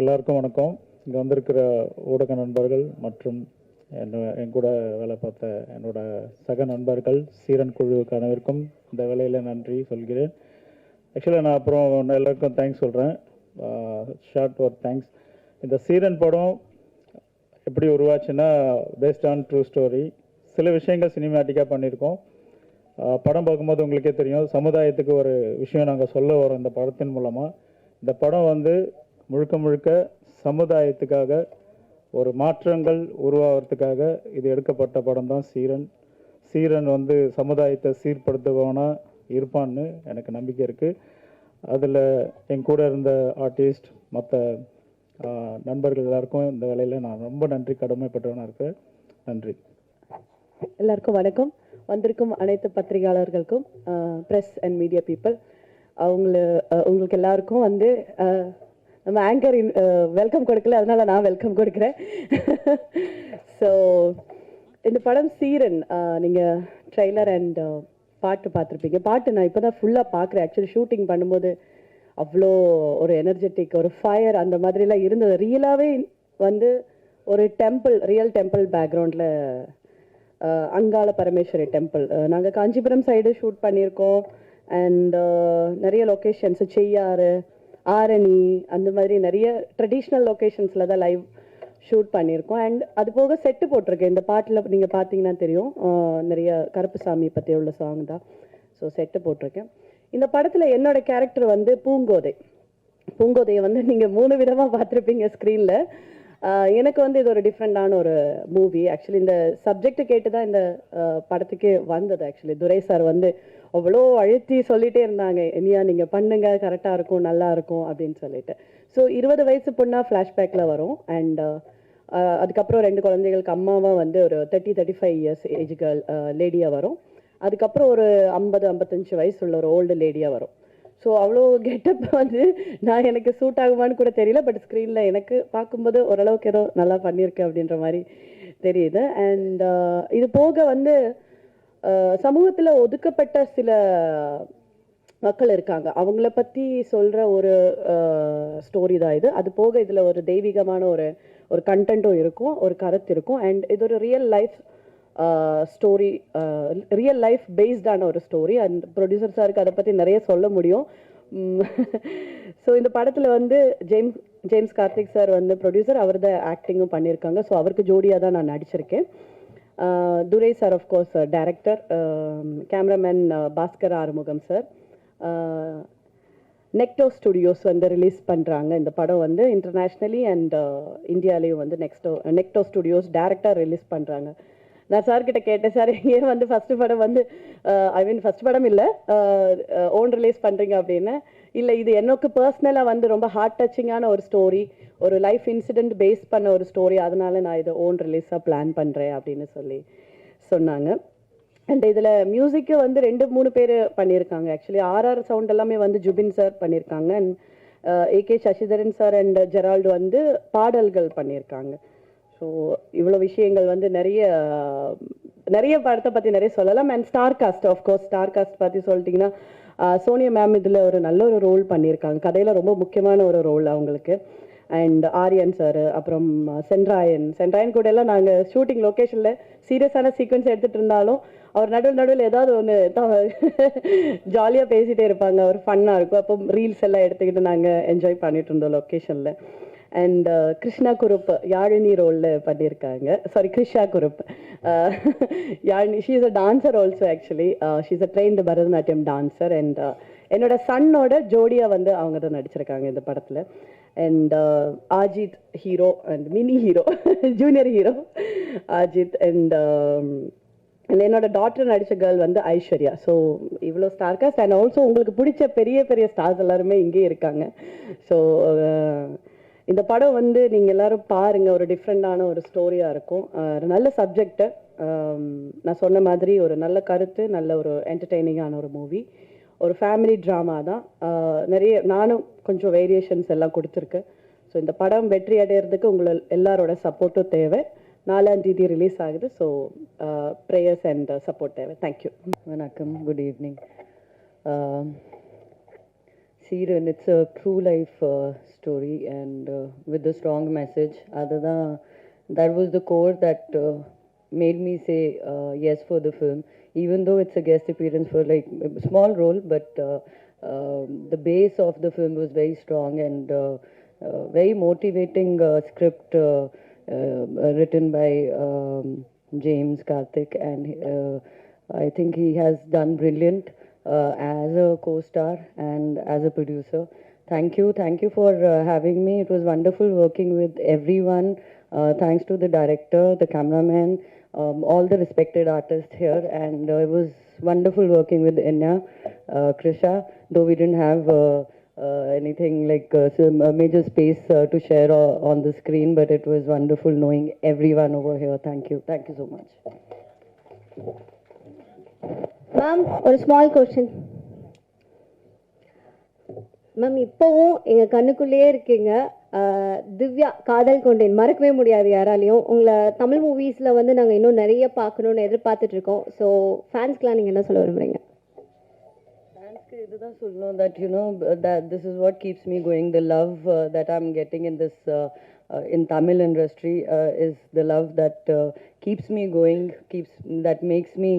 எல்லாருக்கும் வணக்கம். இங்கே வந்திருக்கிற ஊடக நண்பர்கள் மற்றும் என் கூட வேலை பார்த்த என்னோட சக நண்பர்கள் சீரன் குழுவுக்கு அனைவருக்கும் இந்த வேலையில் நன்றி சொல்கிறேன். ஆக்சுவலாக நான் அப்புறம் எல்லாருக்கும் தேங்க்ஸ் சொல்கிறேன். ஷார்ட் ஒரு தேங்க்ஸ். இந்த சீரன் படம் எப்படி உருவாச்சுன்னா பேஸ்ட் ஆன் ட்ரூ ஸ்டோரி. சில விஷயங்கள் சினிமேட்டிக்காக பண்ணியிருக்கோம். படம் பார்க்கும்போது உங்களுக்கே தெரியும், சமுதாயத்துக்கு ஒரு விஷயம் நாங்கள் சொல்ல வரோம் இந்த படத்தின் மூலமாக. இந்த படம் வந்து முழுக்க முழுக்க சமுதாயத்துக்காக ஒரு மாற்றங்கள் உருவாகிறதுக்காக இது எடுக்கப்பட்ட படம் தான் சீரன். சீரன் வந்து சமுதாயத்தை சீர்படுத்துபவனா இருப்பான்னு எனக்கு நம்பிக்கை இருக்குது. அதில் என் கூட இருந்த ஆர்டிஸ்ட் மற்ற நண்பர்கள் எல்லாருக்கும் இந்த வேலையில் நான் ரொம்ப நன்றி கடமைப்பட்டவனாக இருக்கேன். நன்றி. எல்லாருக்கும் வணக்கம். வந்திருக்கும் அனைத்து பத்திரிகையாளர்களுக்கும், ப்ரெஸ் அண்ட் மீடியா பீப்புள், உங்களுக்கு எல்லாருக்கும் வந்து நம்ம ஆங்கர் வெல்கம் கொடுக்கல, அதனால நான் வெல்கம் கொடுக்குறேன். ஸோ இந்த படம் சீரன், நீங்கள் ட்ரெய்லர் அண்ட் பாட்டு பார்த்துருப்பீங்க. பாட்டு நான் இப்போ தான் ஃபுல்லாக பார்க்குறேன். ஆக்சுவலி ஷூட்டிங் பண்ணும்போது அவ்வளோ ஒரு எனர்ஜெட்டிக், ஒரு ஃபயர் அந்த மாதிரிலாம் இருந்தது. ரியலாகவே வந்து ஒரு டெம்பிள், ரியல் டெம்பிள் பேக்ரவுண்டில் அங்காள பரமேஸ்வரி டெம்பிள். நாங்கள் காஞ்சிபுரம் சைடு ஷூட் பண்ணியிருக்கோம். அண்ட் நிறைய லொக்கேஷன்ஸ், செய்யாறு, ஆரணி, அந்த மாதிரி நிறைய ட்ரெடிஷ்னல் லொக்கேஷன்ஸில் தான் லைவ் ஷூட் பண்ணியிருக்கோம். அண்ட் அது போக செட்டு போட்டிருக்கேன். இந்த பாட்டில் நீங்கள் பார்த்தீங்கன்னா தெரியும், நிறைய கருப்புசாமி பற்றி உள்ள சாங் தான். ஸோ செட்டு போட்டிருக்கேன். இந்த படத்தில் என்னோட கேரக்டர் வந்து பூங்கோதை. பூங்கோதையை வந்து நீங்கள் 3 விதமாக பார்த்துருப்பீங்க ஸ்க்ரீனில். எனக்கு வந்து இது ஒரு டிஃப்ரெண்டான ஒரு மூவி. ஆக்சுவலி இந்த சப்ஜெக்ட் கேட்டு தான் இந்த படத்துக்கே வந்தது. ஆக்சுவலி துரை சார் வந்து அவ்வளோ அழுத்தி சொல்லிகிட்டே இருந்தாங்க, இனியா நீங்கள் பண்ணுங்க, கரெக்டாக இருக்கும், நல்லா இருக்கும் அப்படின்னு சொல்லிட்டு. ஸோ 20 வயசு பொண்ணாக ஃப்ளாஷ்பேக்கில் வரும். அண்ட் அதுக்கப்புறம் 2 குழந்தைகளுக்கு அம்மாவாக வந்து ஒரு 30-35 இயர்ஸ் ஏஜ் கேர்ள் லேடியாக வரும். அதுக்கப்புறம் ஒரு 50-55 வயசு உள்ள ஒரு ஓல்டு லேடியாக வரும். ஸோ அவ்வளோ கெட்டப் வந்து நான் எனக்கு சூட் ஆகுமான்னு கூட தெரியல. பட் ஸ்க்ரீனில் எனக்கு பார்க்கும்போது ஓரளவுக்கு ஏதோ நல்லா பண்ணியிருக்கேன் அப்படின்ற மாதிரி தெரியுது. அண்ட் இது போக வந்து சமூகத்தில் ஒதுக்கப்பட்ட சில மக்கள் இருக்காங்க, அவங்கள பற்றி சொல்கிற ஒரு ஸ்டோரி தான் இது. அது போக இதில் ஒரு தெய்வீகமான ஒரு கண்டென்ட்டும் இருக்கும், ஒரு கருத்து இருக்கும். அண்ட் இது ஒரு real life story, real life பேஸ்டான ஒரு ஸ்டோரி. அண்ட் ப்ரொடியூசர் சாருக்கு அதை பற்றி நிறைய சொல்ல முடியும். ஸோ இந்த படத்தில் வந்து ஜேம்ஸ் கார்த்திக் சார் வந்து ப்ரொடியூசர், அவர் தான் ஆக்டிங்கும் பண்ணியிருக்காங்க. ஸோ அவருக்கு ஜோடியாக தான் நான் நடிச்சிருக்கேன். Durai sir of course director, cameraman Bhaskar Arumugam sir. நெக்டோ ஸ்டுடியோஸ் வந்து ரிலீஸ் பண்ணுறாங்க இந்த படம் வந்து இன்டர்நேஷ்னலி அண்ட் இந்தியாலேயும் வந்து நெக்டோ ஸ்டுடியோஸ் டைரக்டாக ரிலீஸ் பண்ணுறாங்க. நான் சார்கிட்ட கேட்டேன், சார் ஏன் வந்து ஃபஸ்ட்டு படம் வந்து ஃபஸ்ட் படம் இல்லை ஓன் ரிலீஸ் பண்ணுறீங்க அப்படின்னு. இல்லை, இது எனக்கு பர்சனலாக வந்து ரொம்ப ஹார்ட் டச்சிங்கான ஒரு ஸ்டோரி, ஒரு லைஃப் இன்சிடென்ட் பேஸ் பண்ண ஒரு ஸ்டோரி, அதனால நான் இதை ஓன் ரிலீஸாக பிளான் பண்ணுறேன் அப்படின்னு சொன்னாங்க. அண்ட் இதில் மியூசிக்கு வந்து 2-3 பேர் பண்ணியிருக்காங்க. ஆக்சுவலி ஆர்ஆர் சவுண்ட் எல்லாமே வந்து ஜுபின் சார் பண்ணியிருக்காங்க. And AK Sasidharan sir and Gerald வந்து பாடல்கள் பண்ணியிருக்காங்க. ஸோ இவ்வளோ விஷயங்கள் வந்து நிறைய படத்தை பற்றி நிறைய சொல்லலாம். And star cast, of course star cast பற்றி சொல்லிட்டிங்கன்னா சோனியா மேம் இதில் ஒரு நல்ல ஒரு ரோல் பண்ணியிருக்காங்க. கதையில் ரொம்ப முக்கியமான ஒரு ரோல் அவங்களுக்கு. அண்ட் ஆரியன் சார், அப்புறம் சென்ட்ராயன் கூட எல்லாம் நாங்கள் ஷூட்டிங் லொக்கேஷனில் சீரியஸான சீக்வன்ஸ் எடுத்துகிட்டு இருந்தாலும் அவர் நடுவில் ஏதாவது ஒன்று ஜாலியாக பேசிகிட்டே இருப்பாங்க. அவர் ஃபன்னாக இருக்கும். அப்போ ரீல்ஸ் எல்லாம் எடுத்துக்கிட்டு நாங்கள் என்ஜாய் பண்ணிட்டு இருந்தோம் லொக்கேஷனில். அண்ட் கிருஷ்ணா குருப் யாழினி ரோலில் பண்ணியிருக்காங்க. Sorry, Krisha Kurup Yazhini. She is a dancer also. Actually she is a trained Bharatanatyam dancer. And என்னோட சன்னோட ஜோடியாக வந்து அவங்க தான் நடிச்சிருக்காங்க இந்த படத்தில். And Ajith hero and mini hero, junior hero Ajith. And என்னோட டாட்டர் நடித்த கேர்ள் வந்து ஐஸ்வர்யா. ஸோ இவ்வளோ ஸ்டார் காஸ்ட். அண்ட் ஆல்சோ உங்களுக்கு பிடிச்ச பெரிய பெரிய ஸ்டார்ஸ் எல்லாருமே இங்கே இருக்காங்க. ஸோ இந்த படம் வந்து நீங்கள் எல்லோரும் பாருங்கள். ஒரு டிஃப்ரெண்டான ஒரு ஸ்டோரியாக இருக்கும். நல்ல சப்ஜெக்டு, நான் சொன்ன மாதிரி ஒரு நல்ல கருத்து, நல்ல ஒரு என்டர்டெய்னிங்கான ஒரு மூவி, ஒரு ஃபேமிலி ட்ராமா தான். நானும் கொஞ்சம் வேரியேஷன்ஸ் எல்லாம் கொடுத்துருக்கேன். ஸோ இந்த படம் வெற்றி அடைகிறதுக்கு எல்லாரோட சப்போர்ட்டும் தேவை. 4ஆம் தேதி ரிலீஸ் ஆகுது. ஸோ ப்ரேயர்ஸ் அண்ட் சப்போர்ட் தேவை. தேங்க்யூ. வணக்கம், good evening. Siren, it's a true life story and with a strong message. That was the core that made me say yes for the film, even though it's a guest appearance for like a small role, but the base of the film was very strong and very motivating script written by James Karthik, and I think he has done brilliant as a co-star and as a producer. Thank you for having me. It was wonderful working with everyone. Thanks to the director, the cameraman, all the respected artists here, and it was wonderful working with Enya, Krisha, though we didn't have anything like some major space to share on the screen, but it was wonderful knowing everyone over here. Thank you so much. Ma'am ஒரு small question. Ma'am இப்போவும் எங்கள் கண்ணுக்குள்ளேயே இருக்கீங்க. திவ்யா காதல் கொண்டேன் மறக்கவே முடியாது யாராலையும். உங்களை தமிழ் மூவிஸில் வந்து நாங்கள் இன்னும் நிறைய பார்க்கணுன்னு எதிர்பார்த்துட்ருக்கோம். ஸோ ஃபேன்ஸ்க்கெலாம் நீங்கள் என்ன சொல்ல விரும்புகிறீங்க? இதுதான் சொல்லணும் that you know that this is what keeps me going. The love that I'm getting in this in Tamil industry is the love that keeps me going, that makes me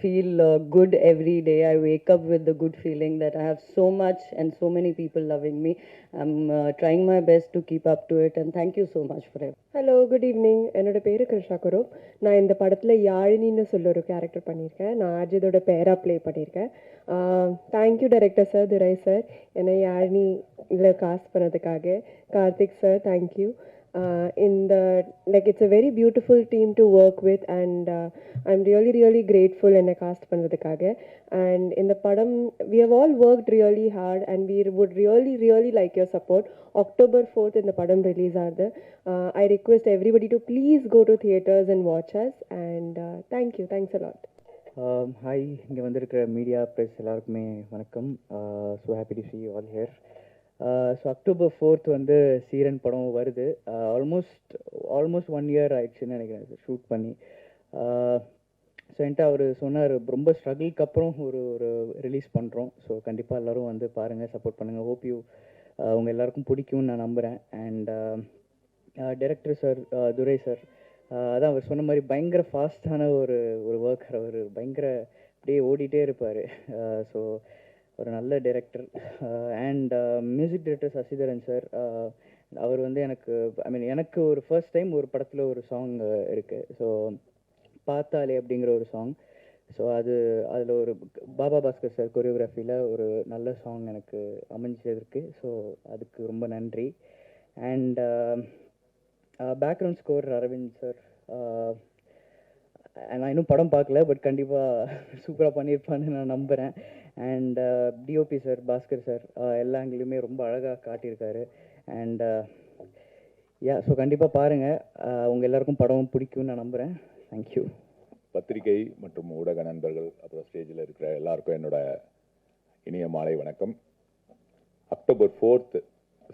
feel good every day. I wake up with the good feeling that I have so much and so many people loving me. I'm trying my best to keep up to it, and thank you so much for it. Hello, good evening. என்னோட பேர் Krisha group. நான் இந்த படத்தில் யாழினின்னு சொல்ல ஒரு character பண்ணியிருக்கேன். நான் அஜிதோட பேரா ப்ளே பண்ணியிருக்கேன். Thank you director sir, Durai sir, என்னை யாழினி இதில் காஸ்ட் பண்ணதுக்காக. Karthik sir, thank you. இந்த like it's a very beautiful team to work with, and I'm really grateful என்னை காஸ்ட் பண்ணுறதுக்காக. And இந்த படம் we have all worked really hard and we would really like your support. October 4th இந்த படம் release ஆகுது. I request everybody to please go to theaters and watch us, and thanks a lot. Hi, இங்கே வந்திருக்கிற media press எல்லாருக்குமே வணக்கம். So happy to see you all here. So October 4th வந்து சீரன் படம் வருது. ஆல்மோஸ்ட் 1 year ஆயிடுச்சுன்னு நினைக்கிறேன் ஷூட் பண்ணி. ஸோ என்கிட்ட அவர் சொன்னார், ரொம்ப ஸ்ட்ரகிளுக்கு அப்புறம் ஒரு ரிலீஸ் பண்ணுறோம். ஸோ கண்டிப்பாக எல்லோரும் வந்து பாருங்கள், சப்போர்ட் பண்ணுங்கள். ஹோப் யூ உங்கள் எல்லாருக்கும் பிடிக்கும்னு நான் நம்புகிறேன். And director sir, Durai sir, அதான் அவர் சொன்ன மாதிரி பயங்கர ஃபாஸ்டான ஒரு ஒர்க்கர். அவர் பயங்கர அப்படியே ஓடிட்டே இருப்பார். ஸோ ஒரு நல்ல director. And music director Sasidharan sir, அவர் வந்து எனக்கு ஒரு ஃபர்ஸ்ட் டைம் ஒரு படத்தில் ஒரு சாங் இருக்குது. ஸோ பார்த்தாலே அப்படிங்கிற ஒரு சாங். ஸோ அதில் ஒரு பாபா பாஸ்கர் சார் கொரியோகிராஃபியில் ஒரு நல்ல சாங் எனக்கு அமைஞ்சதுருக்கு. ஸோ அதுக்கு ரொம்ப நன்றி. And background score Aravind sir. நான் இன்னும் படம் பார்க்கல, பட் கண்டிப்பாக சூப்பராக பண்ணியிருப்பான்னு நான் நம்புகிறேன். And DOP sir, Bhaskar sir, எல்லா ஆங்கிலுமே ரொம்ப அழகாக காட்டியிருக்காரு. அண்ட் ஸோ கண்டிப்பாக பாருங்கள், உங்கள் எல்லாருக்கும் படம் பிடிக்கும்னு நான் நம்புகிறேன். தேங்க்யூ. பத்திரிகை மற்றும் ஊடக நண்பர்கள், அப்புறம் ஸ்டேஜில் இருக்கிற எல்லாருக்கும் என்னோட இனிய மாலை வணக்கம். அக்டோபர் 4th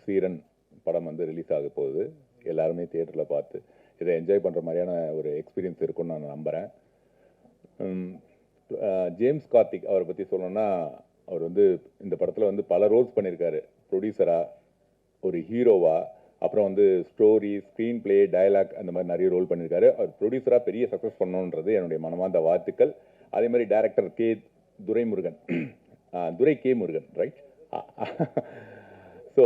சீரன் படம் வந்து ரிலீஸ் ஆக போகுது. எல்லாருமே தியேட்டரில் பார்த்து இதை என்ஜாய் பண்ணுற மாதிரியான ஒரு எக்ஸ்பீரியன்ஸ் இருக்குன்னு நான் நம்புகிறேன். ஜேம்ஸ் கார்த்திக் அவரை பற்றி சொல்லணும்னா, அவர் வந்து இந்த படத்தில் வந்து பல ரோல்ஸ் பண்ணியிருக்காரு. ப்ரொடியூசராக, ஒரு ஹீரோவாக, அப்புறம் வந்து ஸ்டோரி, ஸ்க்ரீன் பிளே, டயலாக், அந்த மாதிரி நிறைய ரோல் பண்ணியிருக்காரு. அவர் ப்ரொடியூசராக பெரிய சக்ஸஸ் பண்ணணுன்றது என்னுடைய மனமார்ந்த வாழ்த்துக்கள். அதே மாதிரி டைரக்டர் துரை கே முருகன், ரைட்? ஸோ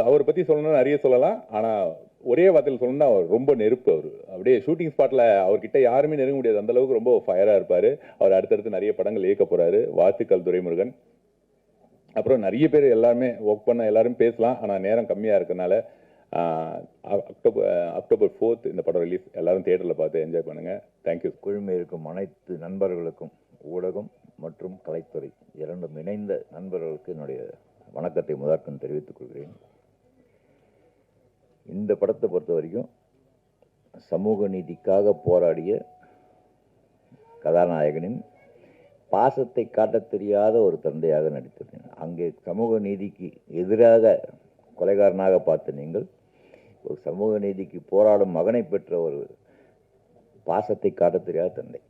அவரை பற்றி சொல்லணும்னா நிறைய சொல்லலாம். ஆனால் ஒரே வார்த்தையில் சொல்லணும்னா அவர் ரொம்ப நெருப்பு. அவர் அப்படியே ஷூட்டிங் ஸ்பாட்டில் அவர்கிட்ட யாருமே நெருங்க முடியாது, அந்தளவுக்கு ரொம்ப ஃபயராக இருப்பார். அவர் அடுத்தடுத்து நிறைய படங்கள் இயக்க போகிறாரு. வாழ்த்துக்கள் துரைமுருகன். அப்புறம் நிறைய பேர் எல்லாருமே ஒர்க் பண்ண எல்லாரும் பேசலாம், ஆனால் நேரம் கம்மியாக இருக்கனால அக்டோபர் 4th இந்த படம் ரிலீஸ். எல்லாரும் தியேட்டரில் பார்த்து என்ஜாய் பண்ணுங்கள். தேங்க்யூ. குழுமை இருக்கும் அனைத்து நண்பர்களுக்கும், ஊடகம் மற்றும் கலைத்துறை இரண்டும் இணைந்த நண்பர்களுக்கு என்னுடைய வணக்கத்தை முதற்கண் தெரிவித்துக் கொள்கிறேன். இந்த படத்தை பொறுத்த வரைக்கும் சமூக நீதிக்காக போராடிய கதாநாயகனின் பாசத்தை காட்டத் தெரியாத ஒரு தந்தையாக நடித்தேன். அங்கே சமூக நீதிக்கு எதிராக கொலைகாரனாக பார்த்த நீங்கள் ஒரு சமூக நீதிக்கு போராடும் மகனை பெற்ற ஒரு பாசத்தை காட்டத் தெரியாத தந்தை.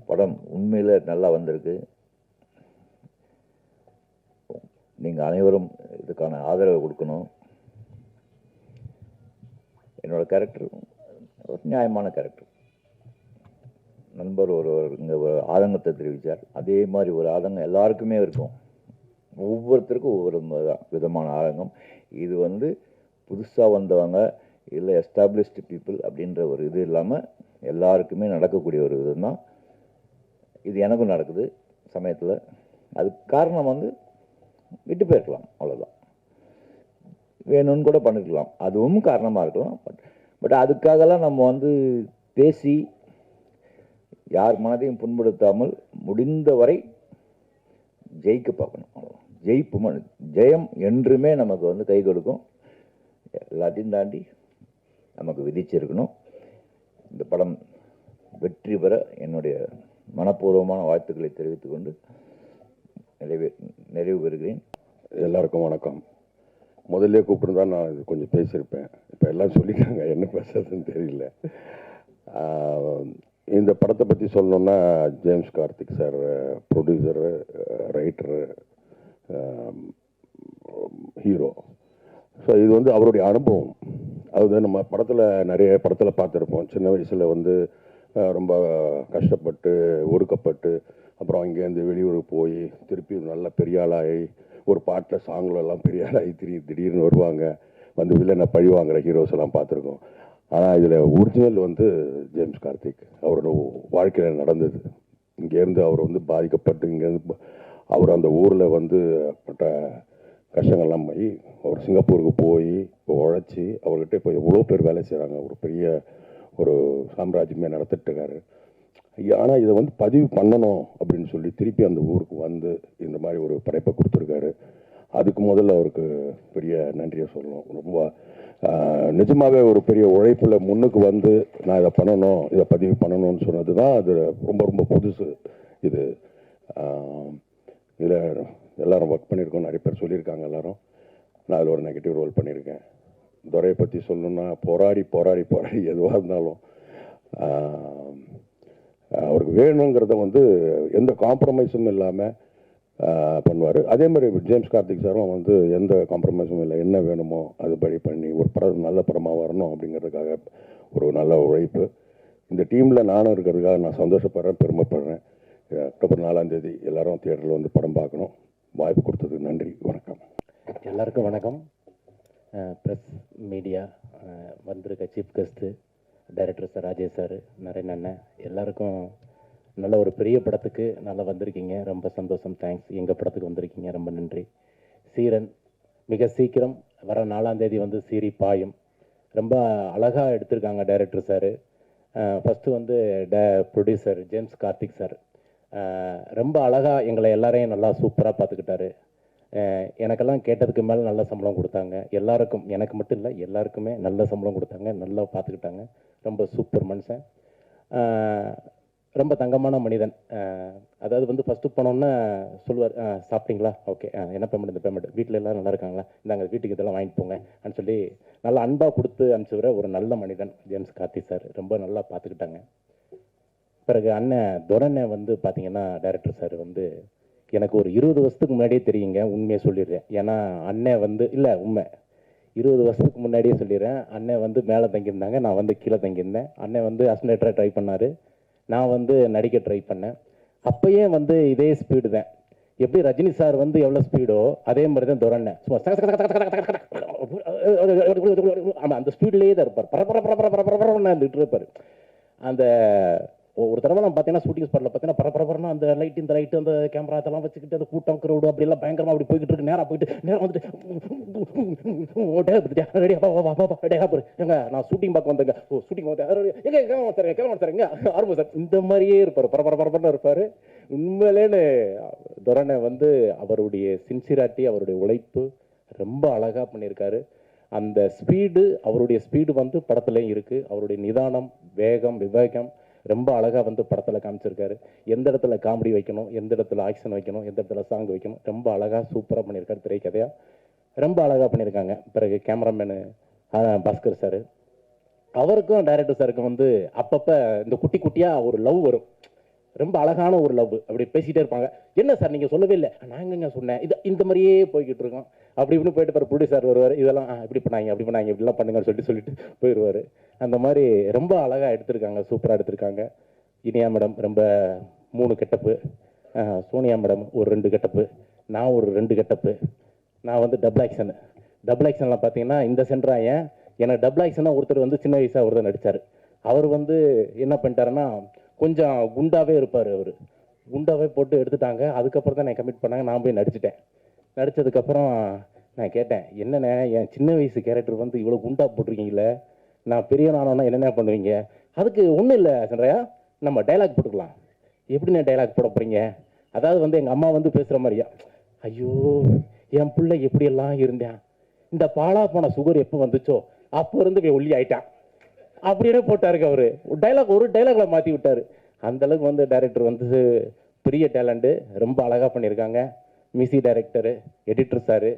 படம் உண்மையில் நல்லா வந்திருக்கு. நீங்கள் அனைவரும் இதுக்கான ஆதரவை கொடுக்கணும். என்னோடய கேரக்டர் ஒரு நியாயமான கேரக்டர். நண்பர் ஒருவர் இங்கே ஒரு ஆதங்கத்தை தெரிவித்தார். அதே மாதிரி ஒரு ஆதங்கம் எல்லாருக்குமே இருக்கும். ஒவ்வொருத்தருக்கும் ஒவ்வொரு விதமான ஆதங்கம். இது வந்து புதுசாக வந்தவங்க இல்லை எஸ்டாப்ளிஷ்டு பீப்புள் அப்படின்ற ஒரு இது இல்லாமல் எல்லாருக்குமே நடக்கக்கூடிய ஒரு இதுதான். இது எனக்கும் நடக்குது சமயத்தில். அதுக்கு காரணம் வந்து விட்டு போயிருக்கலாம், அவ்வளோதான். வேணும்னு கூட பண்ணிருக்கலாம், அதுவும் காரணமாக இருக்கலாம். பட் அதுக்காகலாம் நம்ம வந்து பேசி யார் மனதையும் புண்படுத்தாமல் முடிந்த வரை ஜெயிக்க பார்க்கணும். அவ்வளோதான். ஜெயம் என்றுமே நமக்கு வந்து கை கொடுக்கும். எல்லாத்தையும் தாண்டி நமக்கு விதிச்சிருக்கணும். இந்த படம் வெற்றி பெற என்னுடைய மனப்பூர்வமான வாழ்த்துக்களை தெரிவித்துக்கொண்டு நிறைவு பெறுகிறேன். எல்லாருக்கும் வணக்கம். முதல்ல கூப்பிட்டுருந்தா நான் இது கொஞ்சம் பேசியிருப்பேன். இப்போ எல்லாம் சொல்லிட்டாங்க, என்ன பேசுறதுன்னு தெரியல. இந்த படத்தை பற்றி சொல்லணுன்னா James Karthik sir producer, writer, hero. So இது வந்து அவருடைய அனுபவம். அது நம்ம நிறைய படத்தில் பார்த்துருப்போம். சின்ன வயசில் வந்து ரொம்ப கஷ்டப்பட்டு ஒடுக்கப்பட்டு அப்புறம் அங்கேருந்து வெளியூருக்கு போய் திருப்பி நல்ல பெரிய ஆளாகி ஒரு பாட்டில் சாங்கிலெல்லாம் பெரிய ஆளாகி திடீர்னு வருவாங்க, வந்து வில்லனை பழி வாங்குற ஹீரோஸ் எல்லாம் பார்த்துருக்கோம். ஆனால் இதில் ஒரிஜினல் வந்து ஜேம்ஸ் கார்த்திக் அவரோட வாழ்க்கையில் நடந்தது. இங்கேருந்து அவர் வந்து பாதிக்கப்பட்டு இங்கேருந்து அவர் அந்த ஊரில் வந்து பட்ட கஷ்டங்கள்லாம் போய் அவர் சிங்கப்பூருக்கு போய் உழைச்சி அவர்கிட்ட இப்போ எவ்வளோ பேர் வேலை செய்கிறாங்க. ஒரு பெரிய ஒரு சாம்ராஜ்யமே நடத்திட்டு இருக்காரு. ஆனால் இதை வந்து பதிவு பண்ணணும் அப்படின்னு சொல்லி திருப்பி அந்த ஊருக்கு வந்து இந்த மாதிரி ஒரு படைப்பை கொடுத்துருக்காரு. அதுக்கு முதல்ல அவருக்கு பெரிய நன்றியை சொல்லணும். ரொம்ப நிஜமாகவே ஒரு பெரிய உழைப்பில் முன்னுக்கு வந்து நான் இதை பண்ணணும், இதை பதிவு பண்ணணும்னு சொன்னது தான் அது ரொம்ப ரொம்ப புதுசு. இது இதில் எல்லோரும் ஒர்க் பண்ணியிருக்கோம், நிறைய பேர் சொல்லியிருக்காங்க எல்லோரும். நான் அதில் ஒரு நெகட்டிவ் ரோல் பண்ணியிருக்கேன். துரையை பற்றி சொல்லணுன்னா போராடி போராடி போராடி எதுவாக இருந்தாலும் அவருக்கு வேணுங்கிறத வந்து எந்த காம்ப்ரமைஸும் இல்லாமல் பண்ணுவார். அதே மாதிரி ஜேம்ஸ் கார்த்திக் சாரும் வந்து எந்த காம்ப்ரமைஸும் இல்லை, என்ன வேணுமோ அதுபடி பண்ணி ஒரு படம் நல்ல படமாக வரணும் அப்படிங்கிறதுக்காக ஒரு நல்ல உழைப்பு. இந்த டீமில் நானும் இருக்கிறதுக்காக நான் சந்தோஷப்படுறேன், பெருமைப்படுறேன். அக்டோபர் 4ஆம் தேதி எல்லாரும் தியேட்டரில் வந்து படம் பார்க்கணும். வாய்ப்பு கொடுத்ததுக்கு நன்றி, வணக்கம். எல்லாருக்கும் வணக்கம். ப்ரெஸ் மீடியா வந்திருக்க chief guest director sir, Rajesh sir, Naren அண்ணன், எல்லாருக்கும் நல்ல ஒரு பெரிய படத்துக்கு நல்லா வந்திருக்கீங்க. ரொம்ப சந்தோஷம், தேங்க்ஸ். எங்கள் படத்துக்கு வந்திருக்கீங்க, ரொம்ப நன்றி. சீரன் மிக சீக்கிரம் வர 4ஆம் தேதி வந்து சீரி பாயும். ரொம்ப அழகாக எடுத்திருக்காங்க டைரக்டர் சார். ஃபஸ்ட்டு வந்து ப்ரொடியூசர் ஜேம்ஸ் கார்த்திக் சார் ரொம்ப அழகாக எங்களை எல்லாரையும் நல்லா சூப்பராக பார்த்துக்கிட்டாரு. எனக்கெல்லாம் கேட்டதுக்கு மேலே நல்ல சம்பளம் கொடுத்தாங்க. எல்லாருக்கும், எனக்கு மட்டும் இல்லை, எல்லாருக்குமே நல்ல சம்பளம் கொடுத்தாங்க, நல்லா பார்த்துக்கிட்டாங்க. ரொம்ப சூப்பர் மனுஷன், ரொம்ப தங்கமான மனிதன். அதாவது வந்து ஃபஸ்ட்டு போனோன்னா சொல்லுவார், சாப்பிட்டீங்களா, ஓகே, என்ன பேமெண்ட், இந்த பேமெண்ட், வீட்டில் எல்லோரும் நல்லா இருக்காங்களா, இந்தாங்க வீட்டுக்கு இதெல்லாம் வாங்கிட்டு போங்க அப்படின்னு சொல்லி நல்லா அன்பாக கொடுத்து அனுப்பிச்சுவிட ஒரு நல்ல மனிதன் ஜேம்ஸ் கார்த்திக் சார். ரொம்ப நல்லா பார்த்துக்கிட்டாங்க. பிறகு அண்ணன் துரண்ணை வந்து பார்த்தீங்கன்னா டைரக்டர் சார் வந்து எனக்கு ஒரு 20 வருஷத்துக்கு முன்னாடியே தெரியுங்க, உண்மையை சொல்லிடுறேன். ஏன்னா அண்ணன் வந்து இல்லை உண்மை 20 வருஷத்துக்கு முன்னாடியே சொல்லிடுறேன். அண்ணன் வந்து மேலே தங்கியிருந்தாங்க, நான் வந்து கீழே தங்கியிருந்தேன். அண்ணன் வந்து அசிஸ்டன்ட் ட்ரை பண்ணார், நான் வந்து நடிக்க ட்ரை பண்ணேன். அப்பயே வந்து இதே ஸ்பீடு தான். எப்படி ரஜினி சார் வந்து எவ்வளோ ஸ்பீடோ அதே மாதிரி தான் துரண்ணை சும்மா ஆமாம் அந்த ஸ்பீட்லேயே தான் இருப்பார். பரபரன்னு இருந்துகிட்டு இருப்பார். அந்த ஒரு தடவை நான் பார்த்தீங்கன்னா ஷூட்டிங் ஸ்பாட்டில் பார்த்தீங்கன்னா பரபரப்பரனா அந்த லைட், இந்த லைட்டு, அந்த கேமரா இதெல்லாம் வச்சுக்கிட்டு அந்த கூட்டம் க்ரௌடு அப்படிலாம் பயங்கரமாக அப்படி போய்கிட்டு இருக்கு. நேராக போயிட்டு நேராக வந்துட்டு எங்க நான் ஷூட்டிங் பார்க்க வந்தேங்க, ஓ ஷூட்டிங் எங்க கிளம்ப சார் எங்க ஆரம்பம் சார், இந்த மாதிரியே இருப்பார், பரபரப்பரன்னு இருப்பார். உண்மையிலேன்னு துரண்ணை வந்து அவருடைய சின்சியராட்டி, அவருடைய உழைப்பு ரொம்ப அழகாக பண்ணியிருக்காரு. அந்த ஸ்பீடு, அவருடைய ஸ்பீடு வந்து படத்துலையும் இருக்குது. அவருடைய நிதானம், வேகம், விவேகம் ரொம்ப அழகாக வந்து படத்தில் காமிச்சிருக்காரு. எந்த இடத்துல காமெடி வைக்கணும், எந்த இடத்துல ஆக்ஷன் வைக்கணும், எந்த இடத்துல சாங் வைக்கணும், ரொம்ப அழகாக சூப்பராக பண்ணியிருக்காரு. திரைக்கதையாக ரொம்ப அழகாக பண்ணியிருக்காங்க. பிறகு கேமராமேனு பாஸ்கர் சார், அவருக்கும் டைரக்டர் சாருக்கும் வந்து அப்பப்போ இந்த குட்டி குட்டியாக ஒரு லவ் வரும். ரொம்ப அழகான ஒரு லவ். அப்படி பேசிகிட்டே இருப்பாங்க. என்ன சார் நீங்கள் சொல்லவே இல்லை, நான் எங்கங்க சொன்னேன், இது இந்த மாதிரியே போய்கிட்டு இருக்கோம். அப்படி இப்படின்னு போயிட்டு பாரு ப்ரொடியூசர் வருவார், இதெல்லாம் இப்படி பண்ணாங்க அப்படி பண்ணாங்க இப்படிலாம் பண்ணுங்கன்னு சொல்லிட்டு போயிடுவார். அந்த மாதிரி ரொம்ப அழகாக எடுத்திருக்காங்க, சூப்பராக எடுத்திருக்காங்க. இனியா மேடம் ரொம்ப 3 கெட்டப்பு, சோனியா மேடம் ஒரு 2 கெட்டப்பு, நான் ஒரு 2 கெட்டப்பு. நான் வந்து டபுள் ஆக்ஷன்லாம் பார்த்தீங்கன்னா இந்த சென்ட்ராயன் எனக்கு டபுள் ஆக்ஷனாக ஒருத்தர் வந்து சின்ன வயசாக ஒருத்தர் நடித்தார். அவர் வந்து என்ன பண்ணிட்டாருன்னா கொஞ்சம் குண்டாகவே இருப்பார். அவர் குண்டாகவே போட்டு எடுத்துட்டாங்க. அதுக்கப்புறம் தான் நான் கமிட் பண்ணாங்க. நான் போய் நடித்ததுக்கப்புறம் நான் கேட்டேன், என்னண்ணே என் சின்ன வயசு கேரக்டர் வந்து இவ்வளோ குண்டா போட்டிருக்கீங்களே, நான் பெரியவனானோன்னா என்னென்ன பண்ணுவீங்க? அதுக்கு ஒன்றும் இல்லை சந்திரையா, நம்ம டைலாக் போட்டுக்கலாம். எப்படிண்ணே டைலாக் போட போகிறீங்க? அதாவது வந்து எங்கள் அம்மா வந்து பேசுகிற மாதிரியா, ஐயோ என் பிள்ளை எப்படியெல்லாம் இருந்தேன், இந்த பாலா போன சுகர் எப்போ வந்துச்சோ அப்போ இருந்து ஒல்லி ஆயிட்டான் அப்படியே போட்டாருக்கு. அவர் டைலாக் ஒரு டைலாக்ல மாற்றி விட்டார். அந்தளவுக்கு வந்து டைரக்டர் வந்து பெரிய டேலண்ட்டு, ரொம்ப அழகாக பண்ணியிருக்காங்க. மியூசிக் டைரக்டரு, எடிட்டர் சாரு,